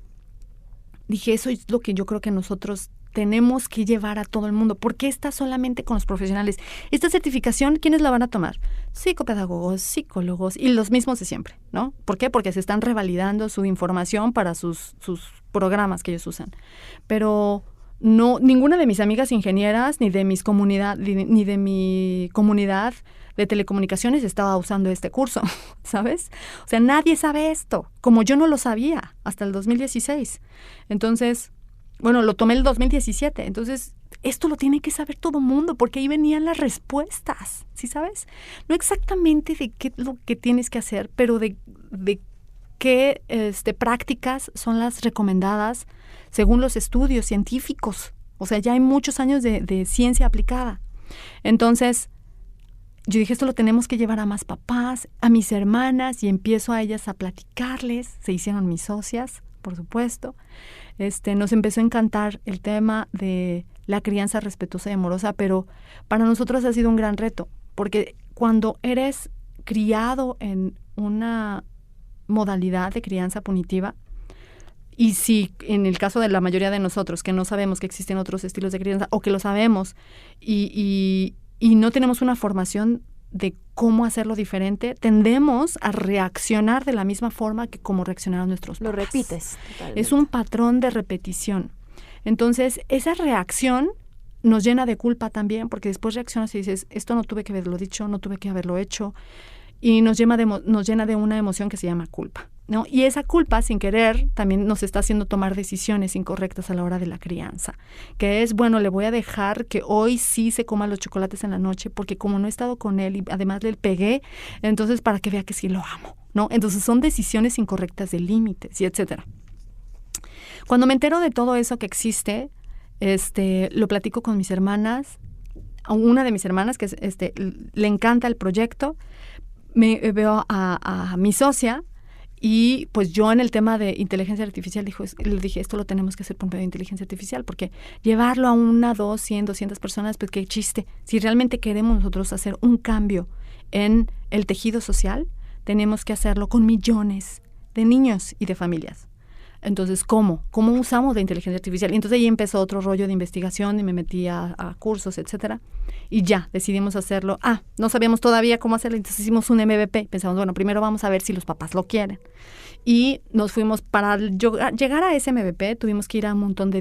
dije, eso es lo que yo creo que nosotros tenemos que llevar a todo el mundo. ¿Por qué está solamente con los profesionales? Esta certificación, ¿quiénes la van a tomar? Psicopedagogos, psicólogos y los mismos de siempre, ¿no? ¿Por qué? Porque se están revalidando su información para sus programas que ellos usan. Pero no, ninguna de mis amigas ingenieras ni de mi comunidad de telecomunicaciones estaba usando este curso, ¿sabes? O sea, nadie sabe esto, como yo no lo sabía hasta el 2016. Entonces, bueno, lo tomé el 2017. Entonces, esto lo tiene que saber todo el mundo, porque ahí venían las respuestas, ¿sí sabes? No exactamente de qué es lo que tienes que hacer, pero de qué prácticas son las recomendadas según los estudios científicos. O sea, ya hay muchos años de ciencia aplicada. Entonces, yo dije, esto lo tenemos que llevar a más papás, a mis hermanas, y empiezo a ellas a platicarles. Se hicieron mis socias, por supuesto. Nos empezó a encantar el tema de la crianza respetuosa y amorosa, pero para nosotros ha sido un gran reto, porque cuando eres criado en una modalidad de crianza punitiva, y si en el caso de la mayoría de nosotros, que no sabemos que existen otros estilos de crianza, o que lo sabemos, y no tenemos una formación de cómo hacerlo diferente, tendemos a reaccionar de la misma forma que como reaccionaron nuestros papás. Lo repites. Totalmente. Es un patrón de repetición. Entonces, esa reacción nos llena de culpa también, porque después reaccionas y dices, esto no tuve que haberlo dicho, no tuve que haberlo hecho, y nos llena de una emoción que se llama culpa, ¿no? Y esa culpa, sin querer, también nos está haciendo tomar decisiones incorrectas a la hora de la crianza, que es, bueno, le voy a dejar que hoy sí se coma los chocolates en la noche, porque como no he estado con él y además le pegué, entonces para que vea que sí lo amo, ¿no? Entonces son decisiones incorrectas de límites y etcétera. Cuando me entero de todo eso que existe, lo platico con mis hermanas. A una de mis hermanas, que le encanta el proyecto, me veo a mi socia, y pues yo en el tema de inteligencia artificial le dije, esto lo tenemos que hacer por medio de inteligencia artificial, porque llevarlo a 1, 2, 100, 200 personas, pues qué chiste. Si realmente queremos nosotros hacer un cambio en el tejido social, tenemos que hacerlo con millones de niños y de familias. Entonces, ¿cómo usamos la inteligencia artificial? Y entonces ahí empezó otro rollo de investigación y me metí a cursos, etcétera. Y ya, decidimos hacerlo. No sabíamos todavía cómo hacerlo, entonces hicimos un MVP. Pensamos, bueno, primero vamos a ver si los papás lo quieren. Y nos fuimos, para llegar a ese MVP, tuvimos que ir a un montón de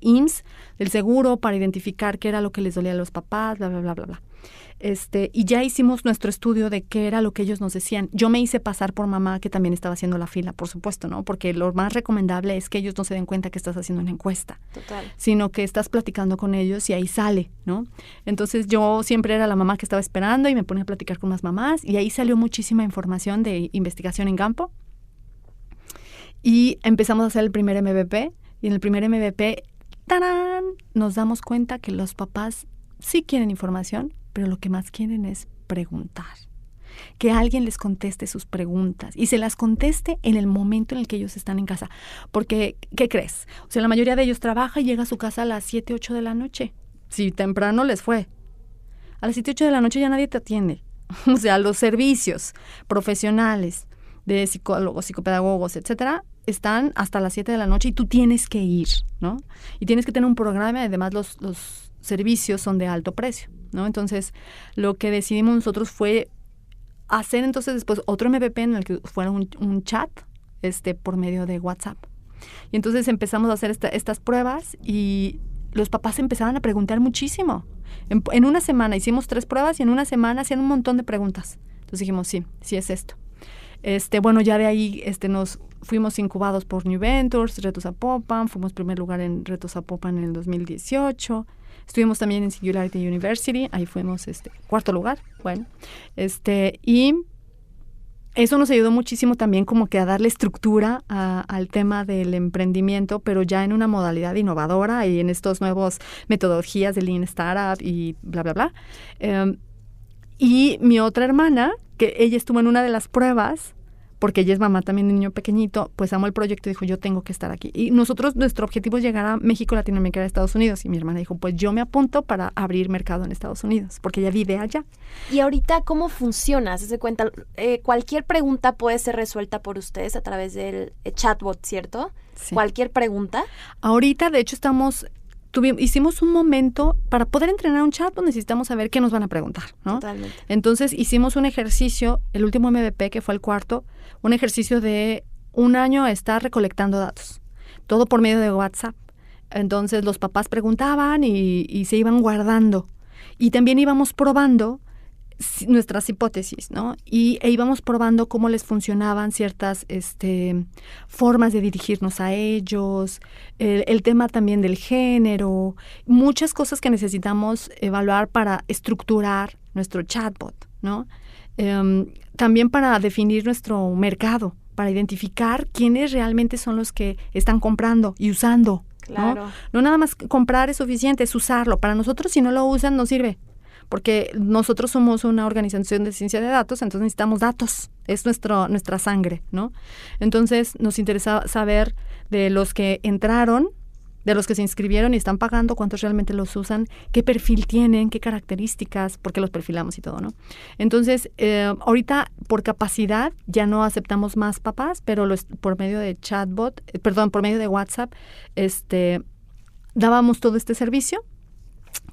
IMSS, del seguro, para identificar qué era lo que les dolía a los papás, bla, bla, bla, bla, bla. Y ya hicimos nuestro estudio de qué era lo que ellos nos decían. Yo me hice pasar por mamá, que también estaba haciendo la fila, por supuesto, ¿no? Porque lo más recomendable es que ellos no se den cuenta que estás haciendo una encuesta. Total. Sino que estás platicando con ellos y ahí sale, ¿no? Entonces yo siempre era la mamá que estaba esperando y me ponía a platicar con más mamás, y ahí salió muchísima información de investigación en campo. Y empezamos a hacer el primer MVP, y en el primer MVP, ¡tarán!, nos damos cuenta que los papás sí quieren información, pero lo que más quieren es preguntar. Que alguien les conteste sus preguntas y se las conteste en el momento en el que ellos están en casa. Porque, ¿qué crees? O sea, la mayoría de ellos trabaja y llega a su casa a las 7, 8 de la noche. Si temprano les fue. A las 7, 8 de la noche ya nadie te atiende. O sea, los servicios profesionales de psicólogos, psicopedagogos, etcétera, están hasta las 7 de la noche y tú tienes que ir, ¿no? Y tienes que tener un programa, y además los servicios son de alto precio, ¿no? Entonces, lo que decidimos nosotros fue hacer entonces después otro MVP en el que fuera un chat por medio de WhatsApp. Y entonces empezamos a hacer estas pruebas y los papás empezaban a preguntar muchísimo. En una semana hicimos 3 pruebas y en una semana hacían un montón de preguntas. Entonces dijimos, sí es esto. Bueno, ya de ahí nos fuimos incubados por New Ventures, Reto Zapopan, fuimos primer lugar en Reto Zapopan en el 2018. Estuvimos también en Singularity University, ahí fuimos cuarto lugar, bueno. Y eso nos ayudó muchísimo también como que a darle estructura al tema del emprendimiento, pero ya en una modalidad innovadora y en estos nuevos metodologías de Lean Startup y bla, bla, bla. Y mi otra hermana, que ella estuvo en una de las pruebas, porque ella es mamá también de niño pequeñito, pues amó el proyecto y dijo, yo tengo que estar aquí. Y nosotros, nuestro objetivo es llegar a México, Latinoamérica y Estados Unidos. Y mi hermana dijo, pues yo me apunto para abrir mercado en Estados Unidos, porque ella vive allá. Y ahorita, ¿cómo funciona? ¿Se cuenta? Cualquier pregunta puede ser resuelta por ustedes a través del chatbot, ¿cierto? Sí. Cualquier pregunta. Ahorita, de hecho, hicimos un momento, para poder entrenar un chatbot necesitamos saber qué nos van a preguntar, ¿no? Totalmente. Entonces hicimos un ejercicio, el último MVP, que fue el cuarto, un ejercicio de un año a estar recolectando datos, todo por medio de WhatsApp. Entonces los papás preguntaban y se iban guardando. Y también íbamos probando nuestras hipótesis, ¿no? E íbamos probando cómo les funcionaban ciertas formas de dirigirnos a ellos, el tema también del género, muchas cosas que necesitamos evaluar para estructurar nuestro chatbot, ¿no? También para definir nuestro mercado, para identificar quiénes realmente son los que están comprando y usando, claro. No nada más comprar es suficiente, es usarlo. Para nosotros, si no lo usan, no sirve. Porque nosotros somos una organización de ciencia de datos, entonces necesitamos datos, es nuestra sangre, ¿no? Entonces nos interesa saber de los que entraron, de los que se inscribieron y están pagando, cuántos realmente los usan, qué perfil tienen, qué características, porque los perfilamos y todo, ¿no? Entonces, ahorita por capacidad ya no aceptamos más papás, pero por medio de por medio de WhatsApp, dábamos todo este servicio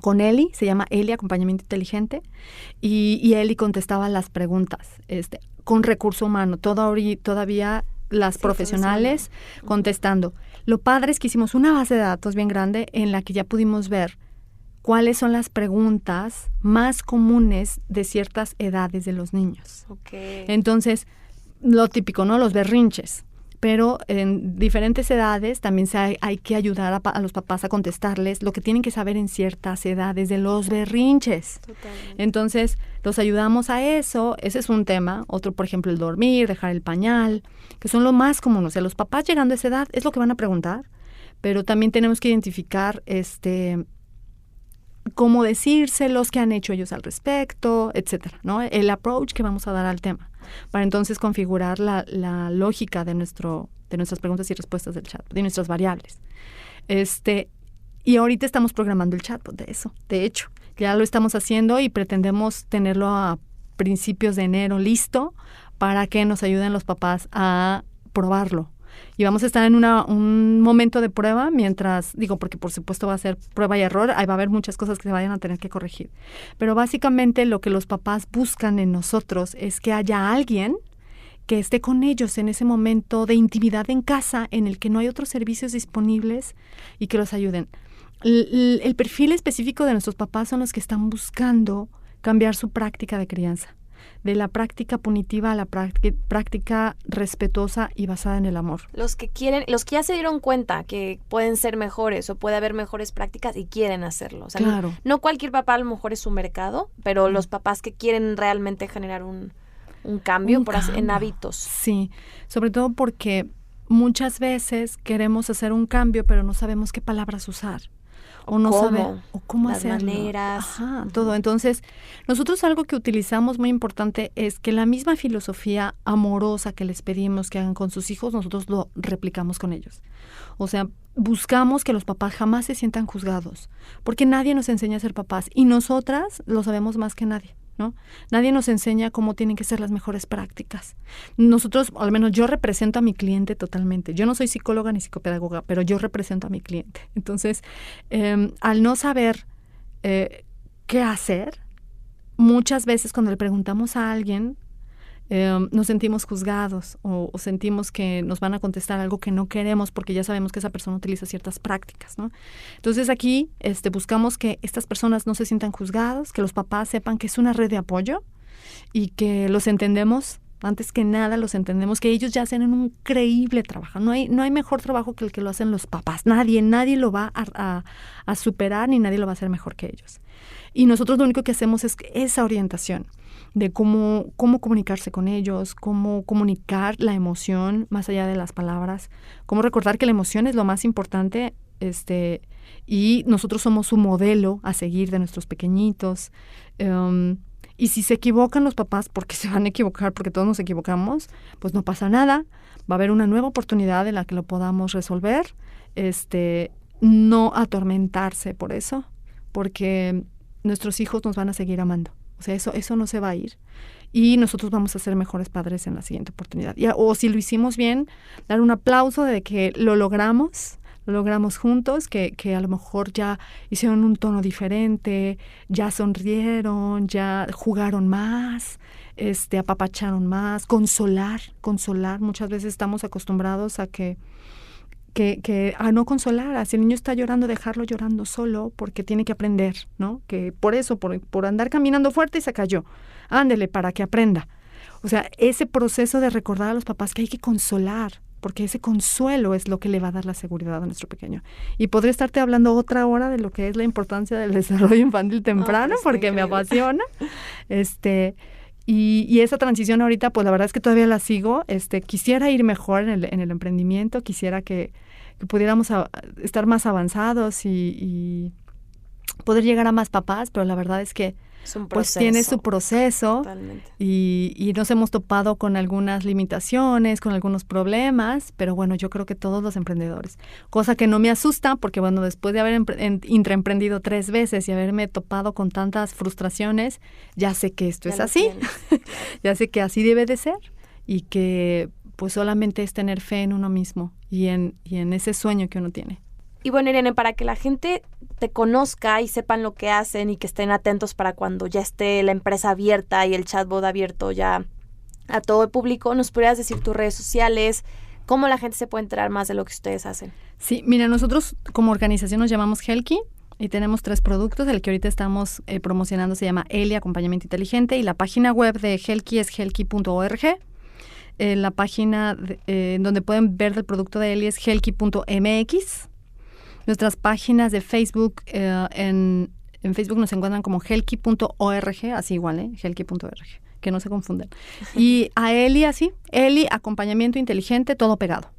con Eli, se llama Eli, Acompañamiento Inteligente, y Eli contestaba las preguntas con recurso humano, todavía las profesionales contestando. Lo padre es que hicimos una base de datos bien grande en la que ya pudimos ver cuáles son las preguntas más comunes de ciertas edades de los niños. Okay. Entonces, lo típico, ¿no? Los berrinches. Pero en diferentes edades también hay que ayudar a los papás a contestarles lo que tienen que saber en ciertas edades de los berrinches. Totalmente. Entonces, los ayudamos a eso. Ese es un tema. Otro, por ejemplo, el dormir, dejar el pañal, que son lo más común. O sea, los papás llegando a esa edad es lo que van a preguntar, pero también tenemos que identificar cómo decírselos, qué han hecho ellos al respecto, etcétera, ¿no? El approach que vamos a dar al tema, para entonces configurar la lógica de nuestras preguntas y respuestas del chatbot, de nuestras variables. Y ahorita estamos programando el chatbot de eso, de hecho, ya lo estamos haciendo y pretendemos tenerlo a principios de enero listo para que nos ayuden los papás a probarlo. Y vamos a estar en un momento de prueba porque por supuesto va a ser prueba y error, ahí va a haber muchas cosas que se vayan a tener que corregir. Pero básicamente lo que los papás buscan en nosotros es que haya alguien que esté con ellos en ese momento de intimidad en casa en el que no hay otros servicios disponibles y que los ayuden. El perfil específico de nuestros papás son los que están buscando cambiar su práctica de crianza, de la práctica punitiva a la práctica respetuosa y basada en el amor. Los que ya se dieron cuenta que pueden ser mejores o puede haber mejores prácticas y quieren hacerlo. O sea, claro. No cualquier papá a lo mejor es su mercado, pero los papás que quieren realmente generar un cambio en hábitos. Sí, sobre todo porque muchas veces queremos hacer un cambio, pero no sabemos qué palabras usar. O no sabe cómo las hacerlo. Maneras. Ajá, todo. Entonces, nosotros algo que utilizamos muy importante es que la misma filosofía amorosa que les pedimos que hagan con sus hijos, nosotros lo replicamos con ellos. O sea, buscamos que los papás jamás se sientan juzgados, porque nadie nos enseña a ser papás y nosotras lo sabemos más que nadie, ¿no? Nadie nos enseña cómo tienen que ser las mejores prácticas. Nosotros, al menos yo represento a mi cliente totalmente. Yo no soy psicóloga ni psicopedagoga, pero yo represento a mi cliente. Entonces, al no saber qué hacer, muchas veces cuando le preguntamos a alguien, nos sentimos juzgados o sentimos que nos van a contestar algo que no queremos porque ya sabemos que esa persona utiliza ciertas prácticas, ¿no? Entonces aquí buscamos que estas personas no se sientan juzgados, que los papás sepan que es una red de apoyo y que los entendemos Antes que nada los entendemos, que ellos ya hacen un increíble trabajo. No hay mejor trabajo que el que lo hacen los papás. Nadie lo va a superar, ni nadie lo va a hacer mejor que ellos. Y nosotros lo único que hacemos es esa orientación de cómo comunicarse con ellos, cómo comunicar la emoción más allá de las palabras, cómo recordar que la emoción es lo más importante, y nosotros somos su modelo a seguir de nuestros pequeñitos. Y si se equivocan los papás, porque se van a equivocar, porque todos nos equivocamos, pues no pasa nada. Va a haber una nueva oportunidad en la que lo podamos resolver. No atormentarse por eso, porque nuestros hijos nos van a seguir amando. O sea, eso no se va a ir. Y nosotros vamos a ser mejores padres en la siguiente oportunidad. O si lo hicimos bien, dar un aplauso de que lo logramos juntos, que a lo mejor ya hicieron un tono diferente, ya sonrieron, ya jugaron más, apapacharon más, consolar. Muchas veces estamos acostumbrados a que a no consolar, si el niño está llorando, dejarlo llorando solo porque tiene que aprender, ¿no? Que por eso, por andar caminando fuerte y se cayó. Ándele para que aprenda. O sea, ese proceso de recordar a los papás que hay que consolar, porque ese consuelo es lo que le va a dar la seguridad a nuestro pequeño. Y podría estarte hablando otra hora de lo que es la importancia del desarrollo infantil temprano, porque increíble. Me apasiona. Y esa transición ahorita, pues la verdad es que todavía la sigo. Quisiera ir mejor en el emprendimiento, quisiera que pudiéramos estar más avanzados y poder llegar a más papás, pero la verdad es que pues tiene su proceso. Totalmente. Y nos hemos topado con algunas limitaciones, con algunos problemas, pero bueno, yo creo que todos los emprendedores, cosa que no me asusta, porque bueno, después de haber intraemprendido 3 veces y haberme topado con tantas frustraciones, ya sé que esto es así, ya sé que así debe de ser y que pues solamente es tener fe en uno mismo y en ese sueño que uno tiene. Y bueno, Irene, para que la gente te conozca y sepan lo que hacen y que estén atentos para cuando ya esté la empresa abierta y el chatbot abierto ya a todo el público, ¿nos podrías decir tus redes sociales? ¿Cómo la gente se puede enterar más de lo que ustedes hacen? Sí, mira, nosotros como organización nos llamamos Helki y tenemos 3 productos. El que ahorita estamos promocionando se llama Eli, Acompañamiento Inteligente, y la página web de Helki es helki.org. La página donde pueden ver del producto de Eli es helki.mx. Nuestras páginas de Facebook, en Facebook nos encuentran como helki.org, así igual, helki.org, que no se confundan. Y a Eli así, Eli, Acompañamiento Inteligente, todo pegado.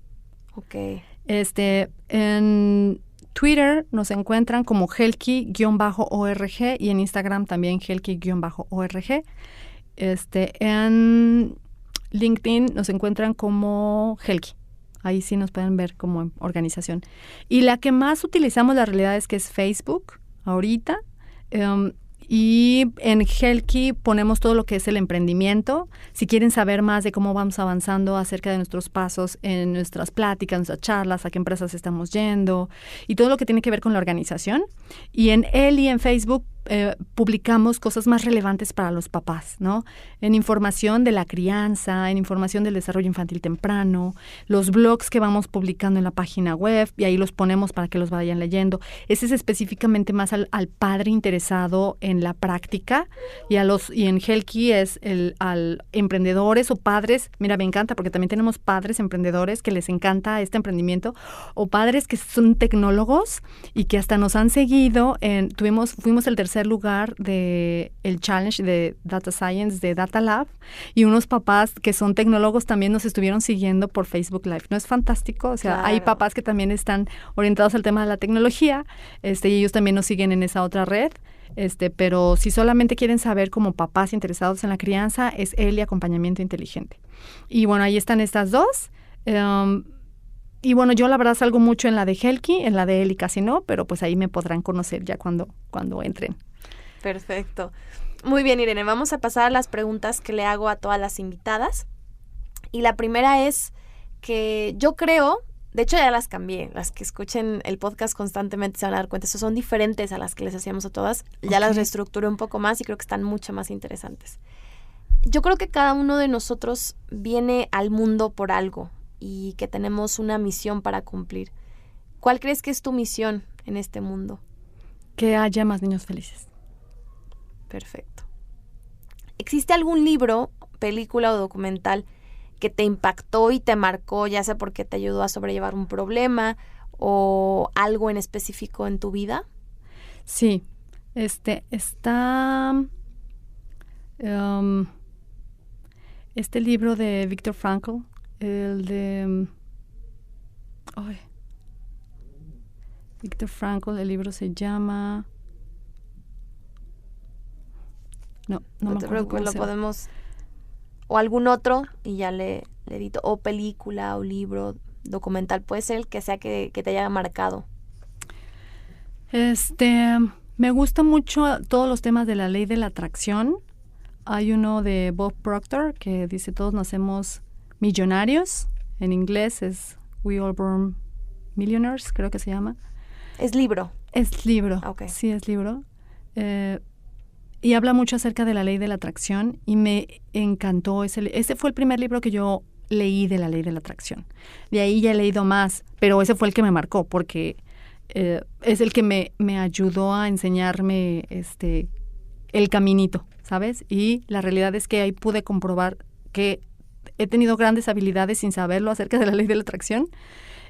Ok. En Twitter nos encuentran como helki-org y en Instagram también helki-org. En LinkedIn nos encuentran como Helki. Ahí sí nos pueden ver como organización. Y la que más utilizamos, la realidad es que es Facebook ahorita. Y en Helki ponemos todo lo que es el emprendimiento. Si quieren saber más de cómo vamos avanzando acerca de nuestros pasos en nuestras pláticas, nuestras charlas, a qué empresas estamos yendo y todo lo que tiene que ver con la organización. Y en Eli, en Facebook, publicamos cosas más relevantes para los papás, ¿no? En información de la crianza, en información del desarrollo infantil temprano, los blogs que vamos publicando en la página web, y ahí los ponemos para que los vayan leyendo. Ese es específicamente más al padre interesado en la práctica, y en Helki es al emprendedores o padres. Mira, me encanta porque también tenemos padres emprendedores que les encanta este emprendimiento, o padres que son tecnólogos y que hasta nos han seguido. Fuimos el tercer lugar de el challenge de Data Science de Data Lab, y unos papás que son tecnólogos también nos estuvieron siguiendo por Facebook Live. ¿No es fantástico? O sea, claro. Hay papás que también están orientados al tema de la tecnología, y ellos también nos siguen en esa otra red. Pero si solamente quieren saber como papás interesados en la crianza, es Eli, Acompañamiento Inteligente. Y bueno, ahí están estas 2. Y bueno, yo la verdad salgo mucho en la de Helki, en la de Eli casi no, pero pues ahí me podrán conocer ya cuando entren. Perfecto. Muy bien, Irene, vamos a pasar a las preguntas que le hago a todas las invitadas. Y la primera es que yo creo, de hecho ya las cambié, las que escuchen el podcast constantemente se van a dar cuenta, son diferentes a las que les hacíamos a todas. Ya las reestructuré un poco más y creo que están mucho más interesantes. Yo creo que cada uno de nosotros viene al mundo por algo y que tenemos una misión para cumplir. ¿Cuál crees que es tu misión en este mundo? Que haya más niños felices. Perfecto. ¿Existe algún libro, película o documental que te impactó y te marcó, ya sea porque te ayudó a sobrellevar un problema o algo en específico en tu vida? Sí, está este libro de Viktor Frankl, el de Viktor Frankl, el libro se llama no me te acuerdo preocupes, cómo lo se llama. podemos, o algún otro y ya le edito, o película o libro, documental, puede ser el que sea que te haya marcado. Me gusta mucho todos los temas de la ley de la atracción. Hay uno de Bob Proctor que dice todos nacemos millonarios. En inglés es We All Born Millionaires, creo que se llama. ¿Es libro? Es libro, Okay. Sí, es libro. Y habla mucho acerca de la ley de la atracción y me encantó. Ese fue el primer libro que yo leí de la ley de la atracción. De ahí ya he leído más, pero ese fue el que me marcó porque es el que me ayudó a enseñarme el caminito, ¿sabes? Y la realidad es que ahí pude comprobar que he tenido grandes habilidades sin saberlo acerca de la ley de la atracción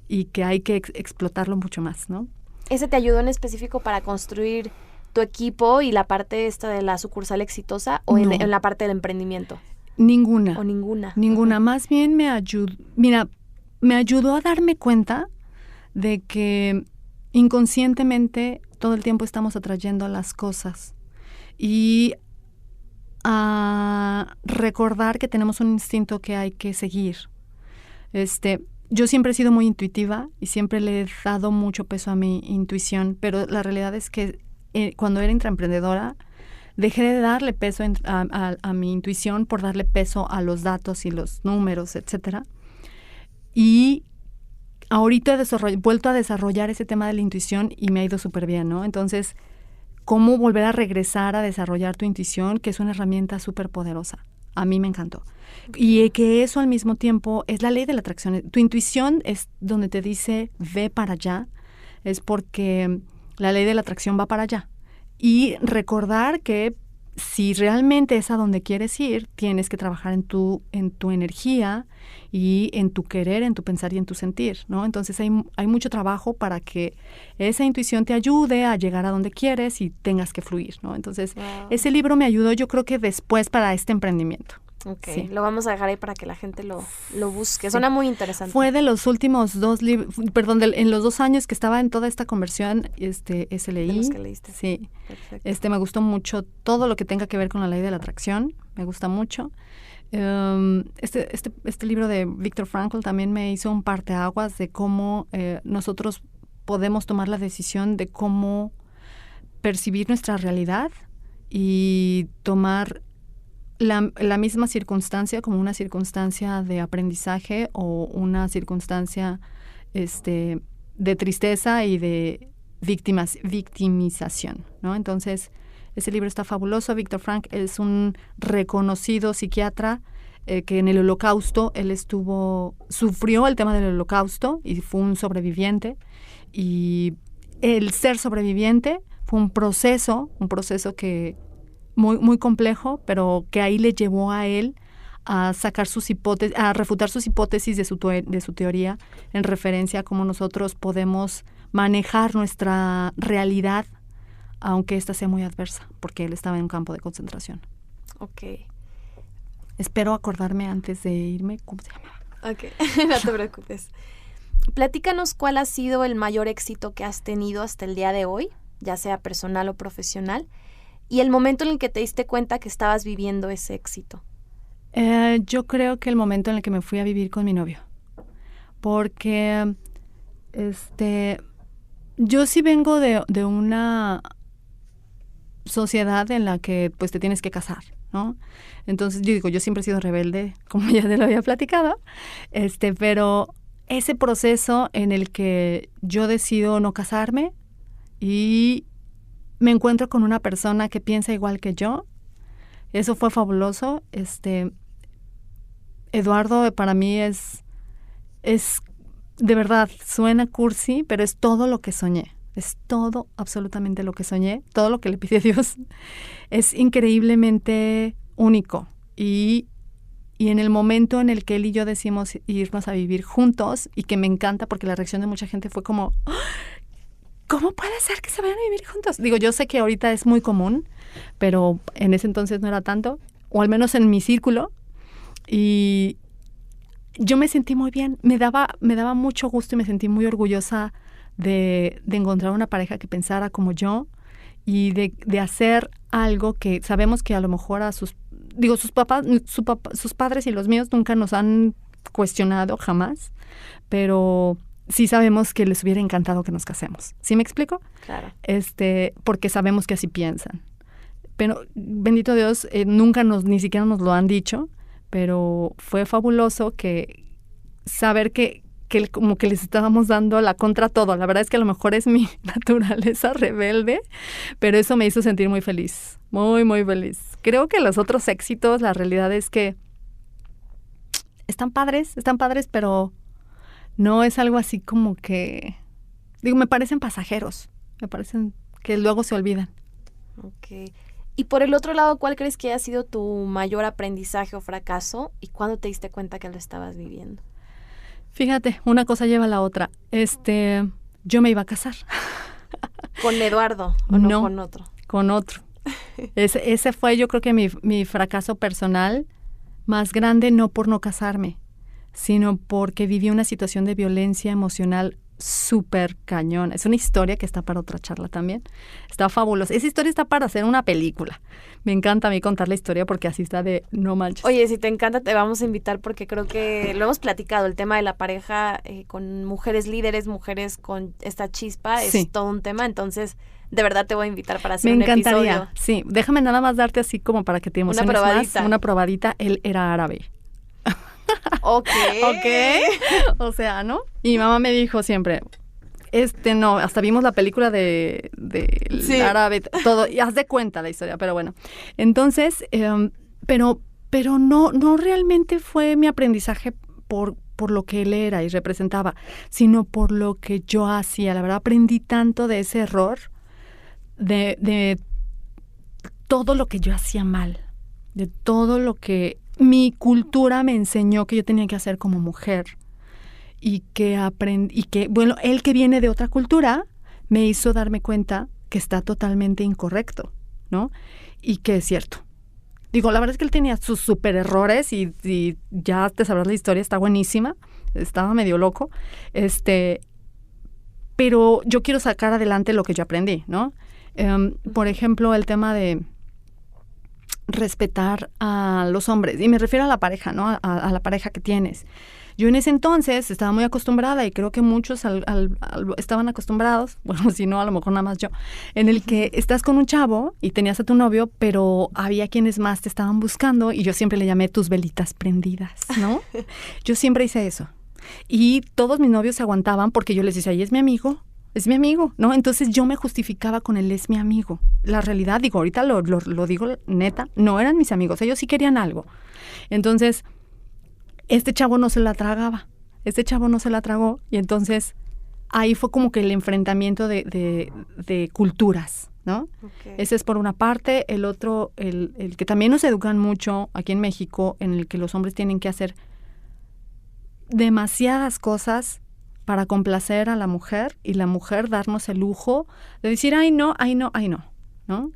y que hay que explotarlo mucho más, ¿no? ¿Ese te ayudó en específico para construir tu equipo y la parte esta de la sucursal exitosa o No. en la parte del emprendimiento? Ninguna. ¿O ninguna? Ninguna. Más bien me ayudó a darme cuenta de que inconscientemente todo el tiempo estamos atrayendo las cosas y a recordar que tenemos un instinto que hay que seguir. Yo siempre he sido muy intuitiva y siempre le he dado mucho peso a mi intuición, pero la realidad es que cuando era intraemprendedora dejé de darle peso a mi intuición por darle peso a los datos y los números, etcétera. Y ahorita he vuelto a desarrollar ese tema de la intuición y me ha ido súper bien, ¿no? Entonces, ¿cómo volver a regresar a desarrollar tu intuición? Que es una herramienta súper poderosa. A mí me encantó. Y que eso al mismo tiempo es la ley de la atracción. Tu intuición es donde te dice ve para allá, es porque la ley de la atracción va para allá. Y recordar que si realmente es a donde quieres ir, tienes que trabajar en tu energía y en tu querer, en tu pensar y en tu sentir, ¿no? Entonces hay mucho trabajo para que esa intuición te ayude a llegar a donde quieres y tengas que fluir, ¿no? Entonces, ese libro me ayudó, yo creo que después para este emprendimiento. Ok, sí. Lo vamos a dejar ahí para que la gente lo busque. Sí. Suena muy interesante. Fue de los últimos 2 libros, en los 2 años que estaba en toda esta conversión, ese leí. De los que leíste. Sí. Perfecto. Me gustó mucho todo lo que tenga que ver con la ley de la atracción, me gusta mucho. Este libro de Viktor Frankl también me hizo un parteaguas de cómo nosotros podemos tomar la decisión de cómo percibir nuestra realidad y tomar la misma circunstancia como una circunstancia de aprendizaje o una circunstancia de tristeza y de victimización, ¿no? Entonces, ese libro está fabuloso. Viktor Frankl es un reconocido psiquiatra que en el Holocausto él sufrió el tema del Holocausto y fue un sobreviviente. Y el ser sobreviviente fue un proceso que muy, muy complejo, pero que ahí le llevó a él a sacar a refutar sus hipótesis de su teoría en referencia a cómo nosotros podemos manejar nuestra realidad, aunque ésta sea muy adversa, porque él estaba en un campo de concentración. Ok. Espero acordarme antes de irme cómo se llamaba. Ok, no te preocupes. Platícanos cuál ha sido el mayor éxito que has tenido hasta el día de hoy, ya sea personal o profesional, y el momento en el que te diste cuenta que estabas viviendo ese éxito. Yo creo que el momento en el que me fui a vivir con mi novio, porque yo sí vengo de una sociedad en la que pues te tienes que casar, ¿no? Entonces yo siempre he sido rebelde, como ya te lo había platicado, pero ese proceso en el que yo decido no casarme y me encuentro con una persona que piensa igual que yo, eso fue fabuloso. Eduardo para mí es de verdad, suena cursi, pero es todo lo que soñé. Es todo, absolutamente lo que soñé, todo lo que le pide a Dios. Es increíblemente único y Y en el momento en el que él y yo decimos irnos a vivir juntos, y que me encanta porque la reacción de mucha gente fue como, ¿cómo puede ser que se vayan a vivir juntos? Digo, yo sé que ahorita es muy común, pero en ese entonces no era tanto, o al menos en mi círculo. Y yo me sentí muy bien, me daba mucho gusto y me sentí muy orgullosa de encontrar una pareja que pensara como yo y de hacer algo que sabemos que a lo mejor a sus padres y los míos nunca nos han cuestionado jamás, pero sí sabemos que les hubiera encantado que nos casemos. ¿Sí me explico? Claro. Porque sabemos que así piensan. Pero, bendito Dios, nunca ni siquiera nos lo han dicho, pero fue fabuloso saber que como que les estábamos dando la contra todo. La verdad es que a lo mejor es mi naturaleza rebelde, pero eso me hizo sentir muy feliz, muy, muy feliz. Creo que los otros éxitos, la realidad es que están padres, pero no es algo así como que, me parecen pasajeros, me parecen que luego se olvidan. Ok. Y por el otro lado, ¿cuál crees que haya sido tu mayor aprendizaje o fracaso y cuándo te diste cuenta que lo estabas viviendo? Fíjate, una cosa lleva a la otra. Yo me iba a casar. ¿Con Eduardo o no con otro? Con otro. Ese fue, yo creo que mi fracaso personal más grande, no por no casarme, sino porque viví una situación de violencia emocional súper cañón. Es una historia que está para otra charla también. Está fabulosa. Esa historia está para hacer una película. Me encanta a mí contar la historia porque así está de no manches. Oye, si te encanta te vamos a invitar porque creo que lo hemos platicado, el tema de la pareja con mujeres líderes, mujeres con esta chispa, es todo un tema, entonces de verdad te voy a invitar para hacer un episodio. Me encantaría, sí. Déjame nada más darte así como para que te emociones más. Una probadita. Él era árabe. Ok. O sea, ¿no? Y mi mamá me dijo siempre, no, hasta vimos la película de árabe, todo, y haz de cuenta la historia, pero bueno. Entonces, pero no realmente fue mi aprendizaje por lo que él era y representaba, sino por lo que yo hacía. La verdad, aprendí tanto de ese error, de todo lo que yo hacía mal, de todo lo que mi cultura me enseñó que yo tenía que hacer como mujer y que bueno, él que viene de otra cultura me hizo darme cuenta que está totalmente incorrecto, ¿no? Y que es cierto. Digo, la verdad es que él tenía sus súper errores y ya te sabrás la historia, está buenísima, estaba medio loco, pero yo quiero sacar adelante lo que yo aprendí, ¿no? Por ejemplo, el tema de respetar a los hombres, y me refiero a la pareja, ¿no? A la pareja que tienes. Yo en ese entonces estaba muy acostumbrada, y creo que muchos estaban acostumbrados, bueno, si no, a lo mejor nada más yo, en el que estás con un chavo y tenías a tu novio, pero había quienes más te estaban buscando, y yo siempre le llamé tus velitas prendidas, ¿no? Yo siempre hice eso. Y todos mis novios se aguantaban porque yo les decía, ¿y es mi amigo? Es mi amigo, ¿no? Entonces yo me justificaba con él, es mi amigo. La realidad, digo, ahorita lo digo neta, no eran mis amigos, ellos sí querían algo. Entonces, este chavo no se la tragaba, y entonces ahí fue como que el enfrentamiento de culturas, ¿no? Okay. Ese es por una parte. El otro, el que también nos educan mucho aquí en México, en el que los hombres tienen que hacer demasiadas cosas para complacer a la mujer, y la mujer darnos el lujo de decir, ay no, ¿no?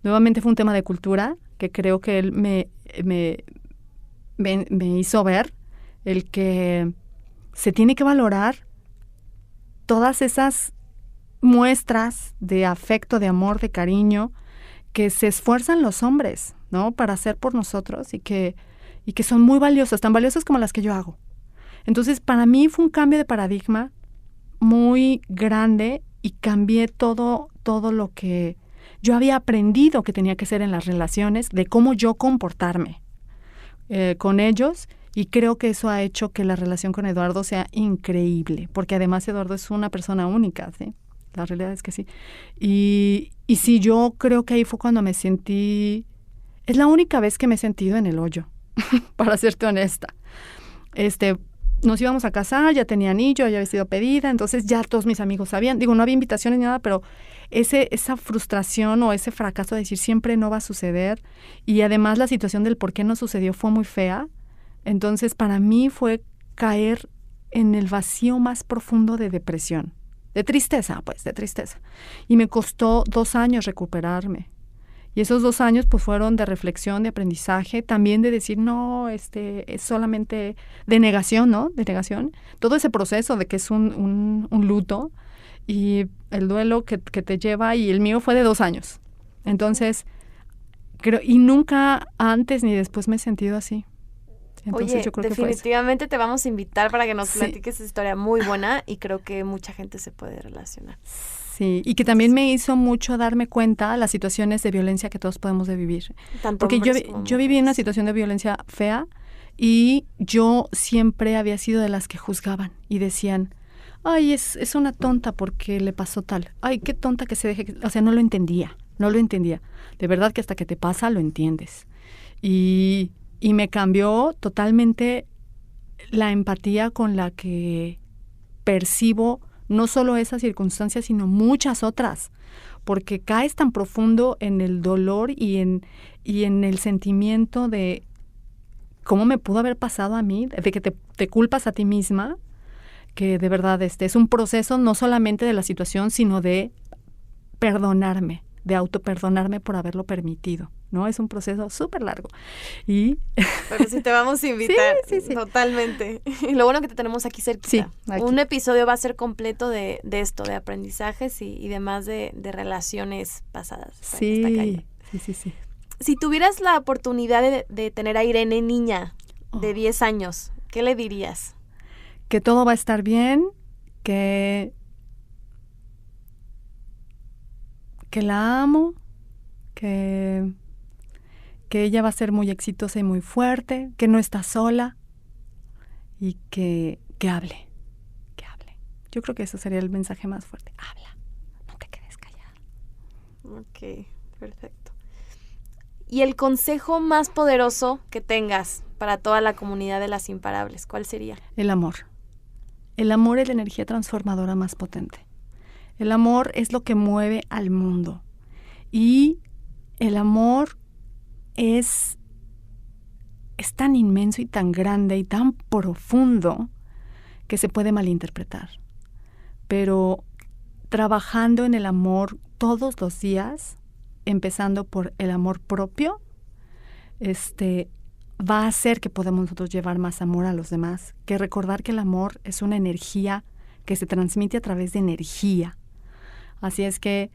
Nuevamente fue un tema de cultura que creo que él me hizo ver, el que se tiene que valorar todas esas muestras de afecto, de amor, de cariño que se esfuerzan los hombres, ¿no? Para hacer por nosotros y que son muy valiosas, tan valiosas como las que yo hago. Entonces, para mí fue un cambio de paradigma muy grande, y cambié todo lo que yo había aprendido que tenía que ser en las relaciones, de cómo yo comportarme con ellos, y creo que eso ha hecho que la relación con Eduardo sea increíble, porque además Eduardo es una persona única, ¿sí? La realidad es que sí. Y sí, yo creo que ahí fue cuando me sentí, es la única vez que me he sentido en el hoyo, para serte honesta. Nos íbamos a casar, ya tenía anillo, ya había sido pedida, entonces ya todos mis amigos sabían. Digo, no había invitaciones ni nada, pero esa frustración o ese fracaso de decir siempre no va a suceder, y además la situación del por qué no sucedió fue muy fea, Entonces, para mí fue caer en el vacío más profundo de depresión, de tristeza. Y me costó 2 años recuperarme. Y esos 2 años pues fueron de reflexión, de aprendizaje, también de decir, no, es solamente de negación, ¿no? De negación. Todo ese proceso de que es un luto y el duelo que te lleva, y el mío fue de 2 años. Entonces, creo, y nunca antes ni después me he sentido así. Entonces, oye, yo creo definitivamente te vamos a invitar para que nos sí. platiques esa historia muy buena, y creo que mucha gente se puede relacionar. Sí, y que también me hizo mucho darme cuenta las situaciones de violencia que todos podemos de vivir. Tanto porque yo viví en una situación de violencia fea, y yo siempre había sido de las que juzgaban y decían, ay, es una tonta porque le pasó tal. Ay, qué tonta que se deje. O sea, no lo entendía. De verdad que hasta que te pasa lo entiendes. Y me cambió totalmente la empatía con la que percibo no solo esas circunstancias, sino muchas otras, porque caes tan profundo en el dolor y en el sentimiento de cómo me pudo haber pasado a mí, de que te culpas a ti misma, que de verdad es un proceso no solamente de la situación, sino de perdonarme, de autoperdonarme por haberlo permitido, ¿no? Es un proceso súper largo. Pero sí te vamos a invitar, sí. Totalmente. Y lo bueno que te tenemos aquí cerquita. Sí, aquí. Un episodio va a ser completo de esto, de aprendizajes y demás de relaciones pasadas. Sí. Si tuvieras la oportunidad de tener a Irene niña de 10 años, ¿qué le dirías? Que todo va a estar bien, que la amo, que ella va a ser muy exitosa y muy fuerte, que no está sola, y que hable. Yo creo que eso sería el mensaje más fuerte. Habla, no te quedes callada. Ok, perfecto. ¿Y el consejo más poderoso que tengas para toda la comunidad de Las Imparables, cuál sería? El amor. El amor es la energía transformadora más potente. El amor es lo que mueve al mundo. Y el amor es tan inmenso y tan grande y tan profundo que se puede malinterpretar. Pero trabajando en el amor todos los días, empezando por el amor propio, va a hacer que podamos nosotros llevar más amor a los demás, que recordar que el amor es una energía que se transmite a través de energía. Así es que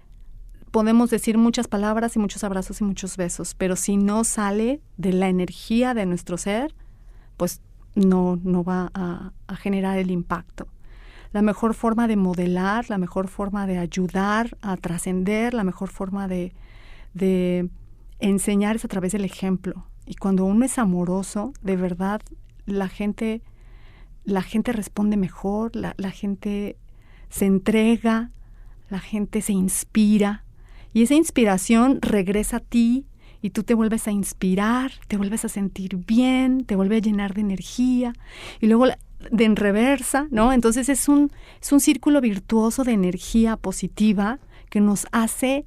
podemos decir muchas palabras y muchos abrazos y muchos besos, pero si no sale de la energía de nuestro ser, pues no va a generar el impacto. La mejor forma de modelar, la mejor forma de ayudar a trascender, la mejor forma de enseñar es a través del ejemplo. Y cuando uno es amoroso, de verdad, la gente responde mejor, la gente se entrega, la gente se inspira, y esa inspiración regresa a ti y tú te vuelves a inspirar, te vuelves a sentir bien, te vuelve a llenar de energía, y luego de en reversa, ¿no? Entonces es un círculo virtuoso de energía positiva que nos hace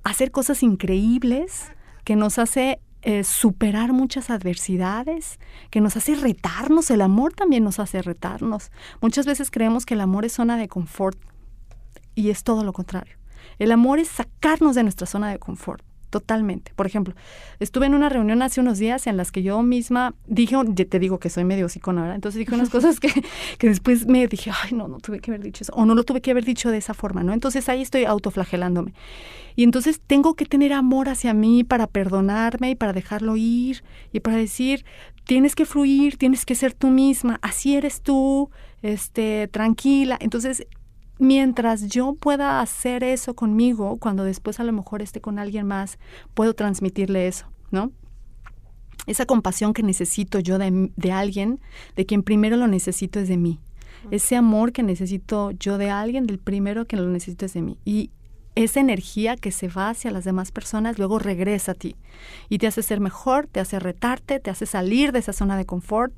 hacer cosas increíbles, que nos hace superar muchas adversidades, que nos hace retarnos. El amor también nos hace retarnos. Muchas veces creemos que el amor es zona de confort, y es todo lo contrario. El amor es sacarnos de nuestra zona de confort, totalmente. Por ejemplo, estuve en una reunión hace unos días en las que yo misma dije, te digo que soy medio hocicona, ¿verdad? Entonces dije unas cosas que después me dije, ay, no tuve que haber dicho eso, o no lo tuve que haber dicho de esa forma, ¿no? Entonces ahí estoy autoflagelándome. Y entonces tengo que tener amor hacia mí para perdonarme y para dejarlo ir y para decir, tienes que fluir, tienes que ser tú misma, así eres tú, tranquila. Entonces, mientras yo pueda hacer eso conmigo, cuando después a lo mejor esté con alguien más, puedo transmitirle eso, ¿no? Esa compasión que necesito yo de alguien, de quien primero lo necesito es de mí. Ese amor que necesito yo de alguien, del primero que lo necesito es de mí. Y esa energía que se va hacia las demás personas luego regresa a ti y te hace ser mejor, te hace retarte, te hace salir de esa zona de confort,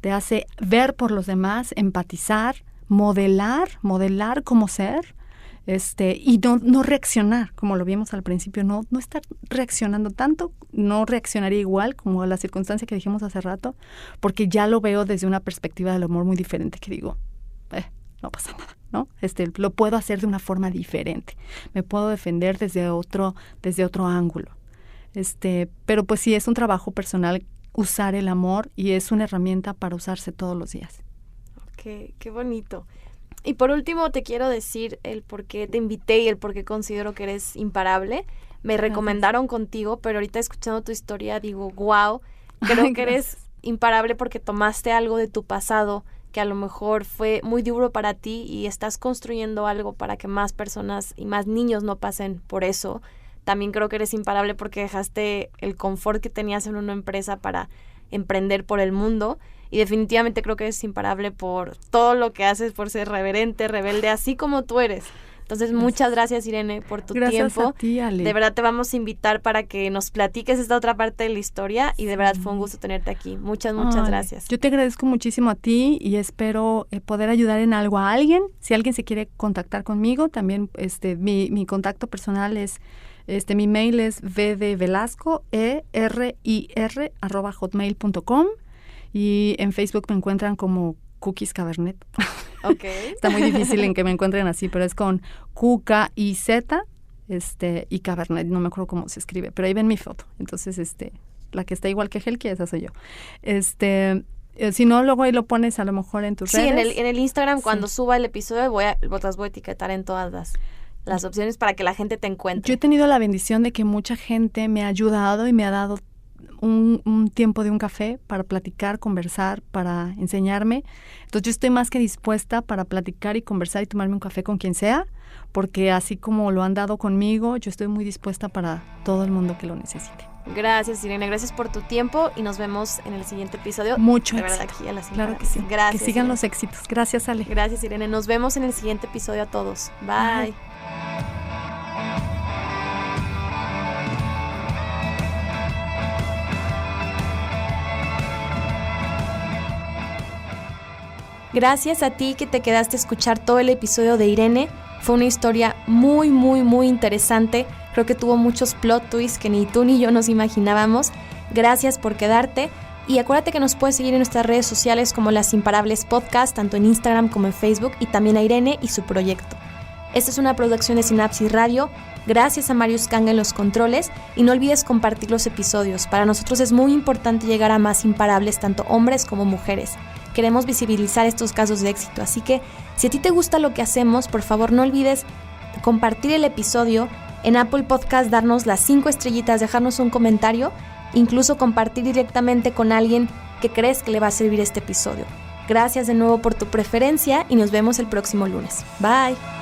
te hace ver por los demás, empatizar, modelar cómo ser, y no reaccionar, como lo vimos al principio, no estar reaccionando tanto, no reaccionaría igual como a la circunstancia que dijimos hace rato, porque ya lo veo desde una perspectiva del amor muy diferente, que digo, no pasa nada, ¿no? Lo puedo hacer de una forma diferente, me puedo defender desde otro ángulo. Pero pues sí, es un trabajo personal usar el amor y es una herramienta para usarse todos los días. Qué bonito. Y por último te quiero decir el por qué te invité y el por qué considero que eres imparable. Me recomendaron contigo, pero ahorita escuchando tu historia digo, wow, creo que eres imparable porque tomaste algo de tu pasado que a lo mejor fue muy duro para ti y estás construyendo algo para que más personas y más niños no pasen por eso. También creo que eres imparable porque dejaste el confort que tenías en una empresa para emprender por el mundo. Y definitivamente creo que eres imparable por todo lo que haces, por ser reverente, rebelde, así como tú eres. Entonces, muchas gracias, Irene, por tu tiempo. Gracias a ti, Ale. De verdad te vamos a invitar para que nos platiques esta otra parte de la historia y de verdad fue un gusto tenerte aquí. Muchas gracias. Yo te agradezco muchísimo a ti y espero poder ayudar en algo a alguien. Si alguien se quiere contactar conmigo, también mi contacto personal es... mi mail es vdevelasco@hotmail.com y en Facebook me encuentran como Cookies Cabernet. Okay. Está muy difícil en que me encuentren así, pero es con QKIZ y Cabernet, no me acuerdo cómo se escribe, pero ahí ven mi foto. Entonces, la que está igual que Helki, esa soy yo. Si no, luego ahí lo pones a lo mejor en tus redes. Sí, en el Instagram, cuando suba el episodio, las voy a etiquetar en todas las opciones para que la gente te encuentre. Yo he tenido la bendición de que mucha gente me ha ayudado y me ha dado un tiempo de un café para platicar, conversar, para enseñarme. Entonces yo estoy más que dispuesta para platicar y conversar y tomarme un café con quien sea, porque así como lo han dado conmigo, yo estoy muy dispuesta para todo el mundo que lo necesite. Gracias, Irene, gracias por tu tiempo y nos vemos en el siguiente episodio. Mucho de éxito. Verdad, aquí a las claro que sí. Gracias. Que sigan los éxitos. Gracias, Ale. Gracias, Irene. Nos vemos en el siguiente episodio a todos. Bye. Gracias a ti que te quedaste a escuchar todo el episodio de Irene. Fue una historia muy, muy, muy interesante. Creo que tuvo muchos plot twists que ni tú ni yo nos imaginábamos. Gracias por quedarte. Y acuérdate que nos puedes seguir en nuestras redes sociales como Las Imparables Podcast, tanto en Instagram como en Facebook, y también a Irene y su proyecto. Esta es una producción de Sinapsis Radio. Gracias a Marius Kanga en los controles. Y no olvides compartir los episodios. Para nosotros es muy importante llegar a más imparables, tanto hombres como mujeres. Queremos visibilizar estos casos de éxito, así que si a ti te gusta lo que hacemos, por favor no olvides compartir el episodio en Apple Podcast, darnos las 5 estrellitas, dejarnos un comentario, incluso compartir directamente con alguien que crees que le va a servir este episodio. Gracias de nuevo por tu preferencia y nos vemos el próximo lunes. Bye.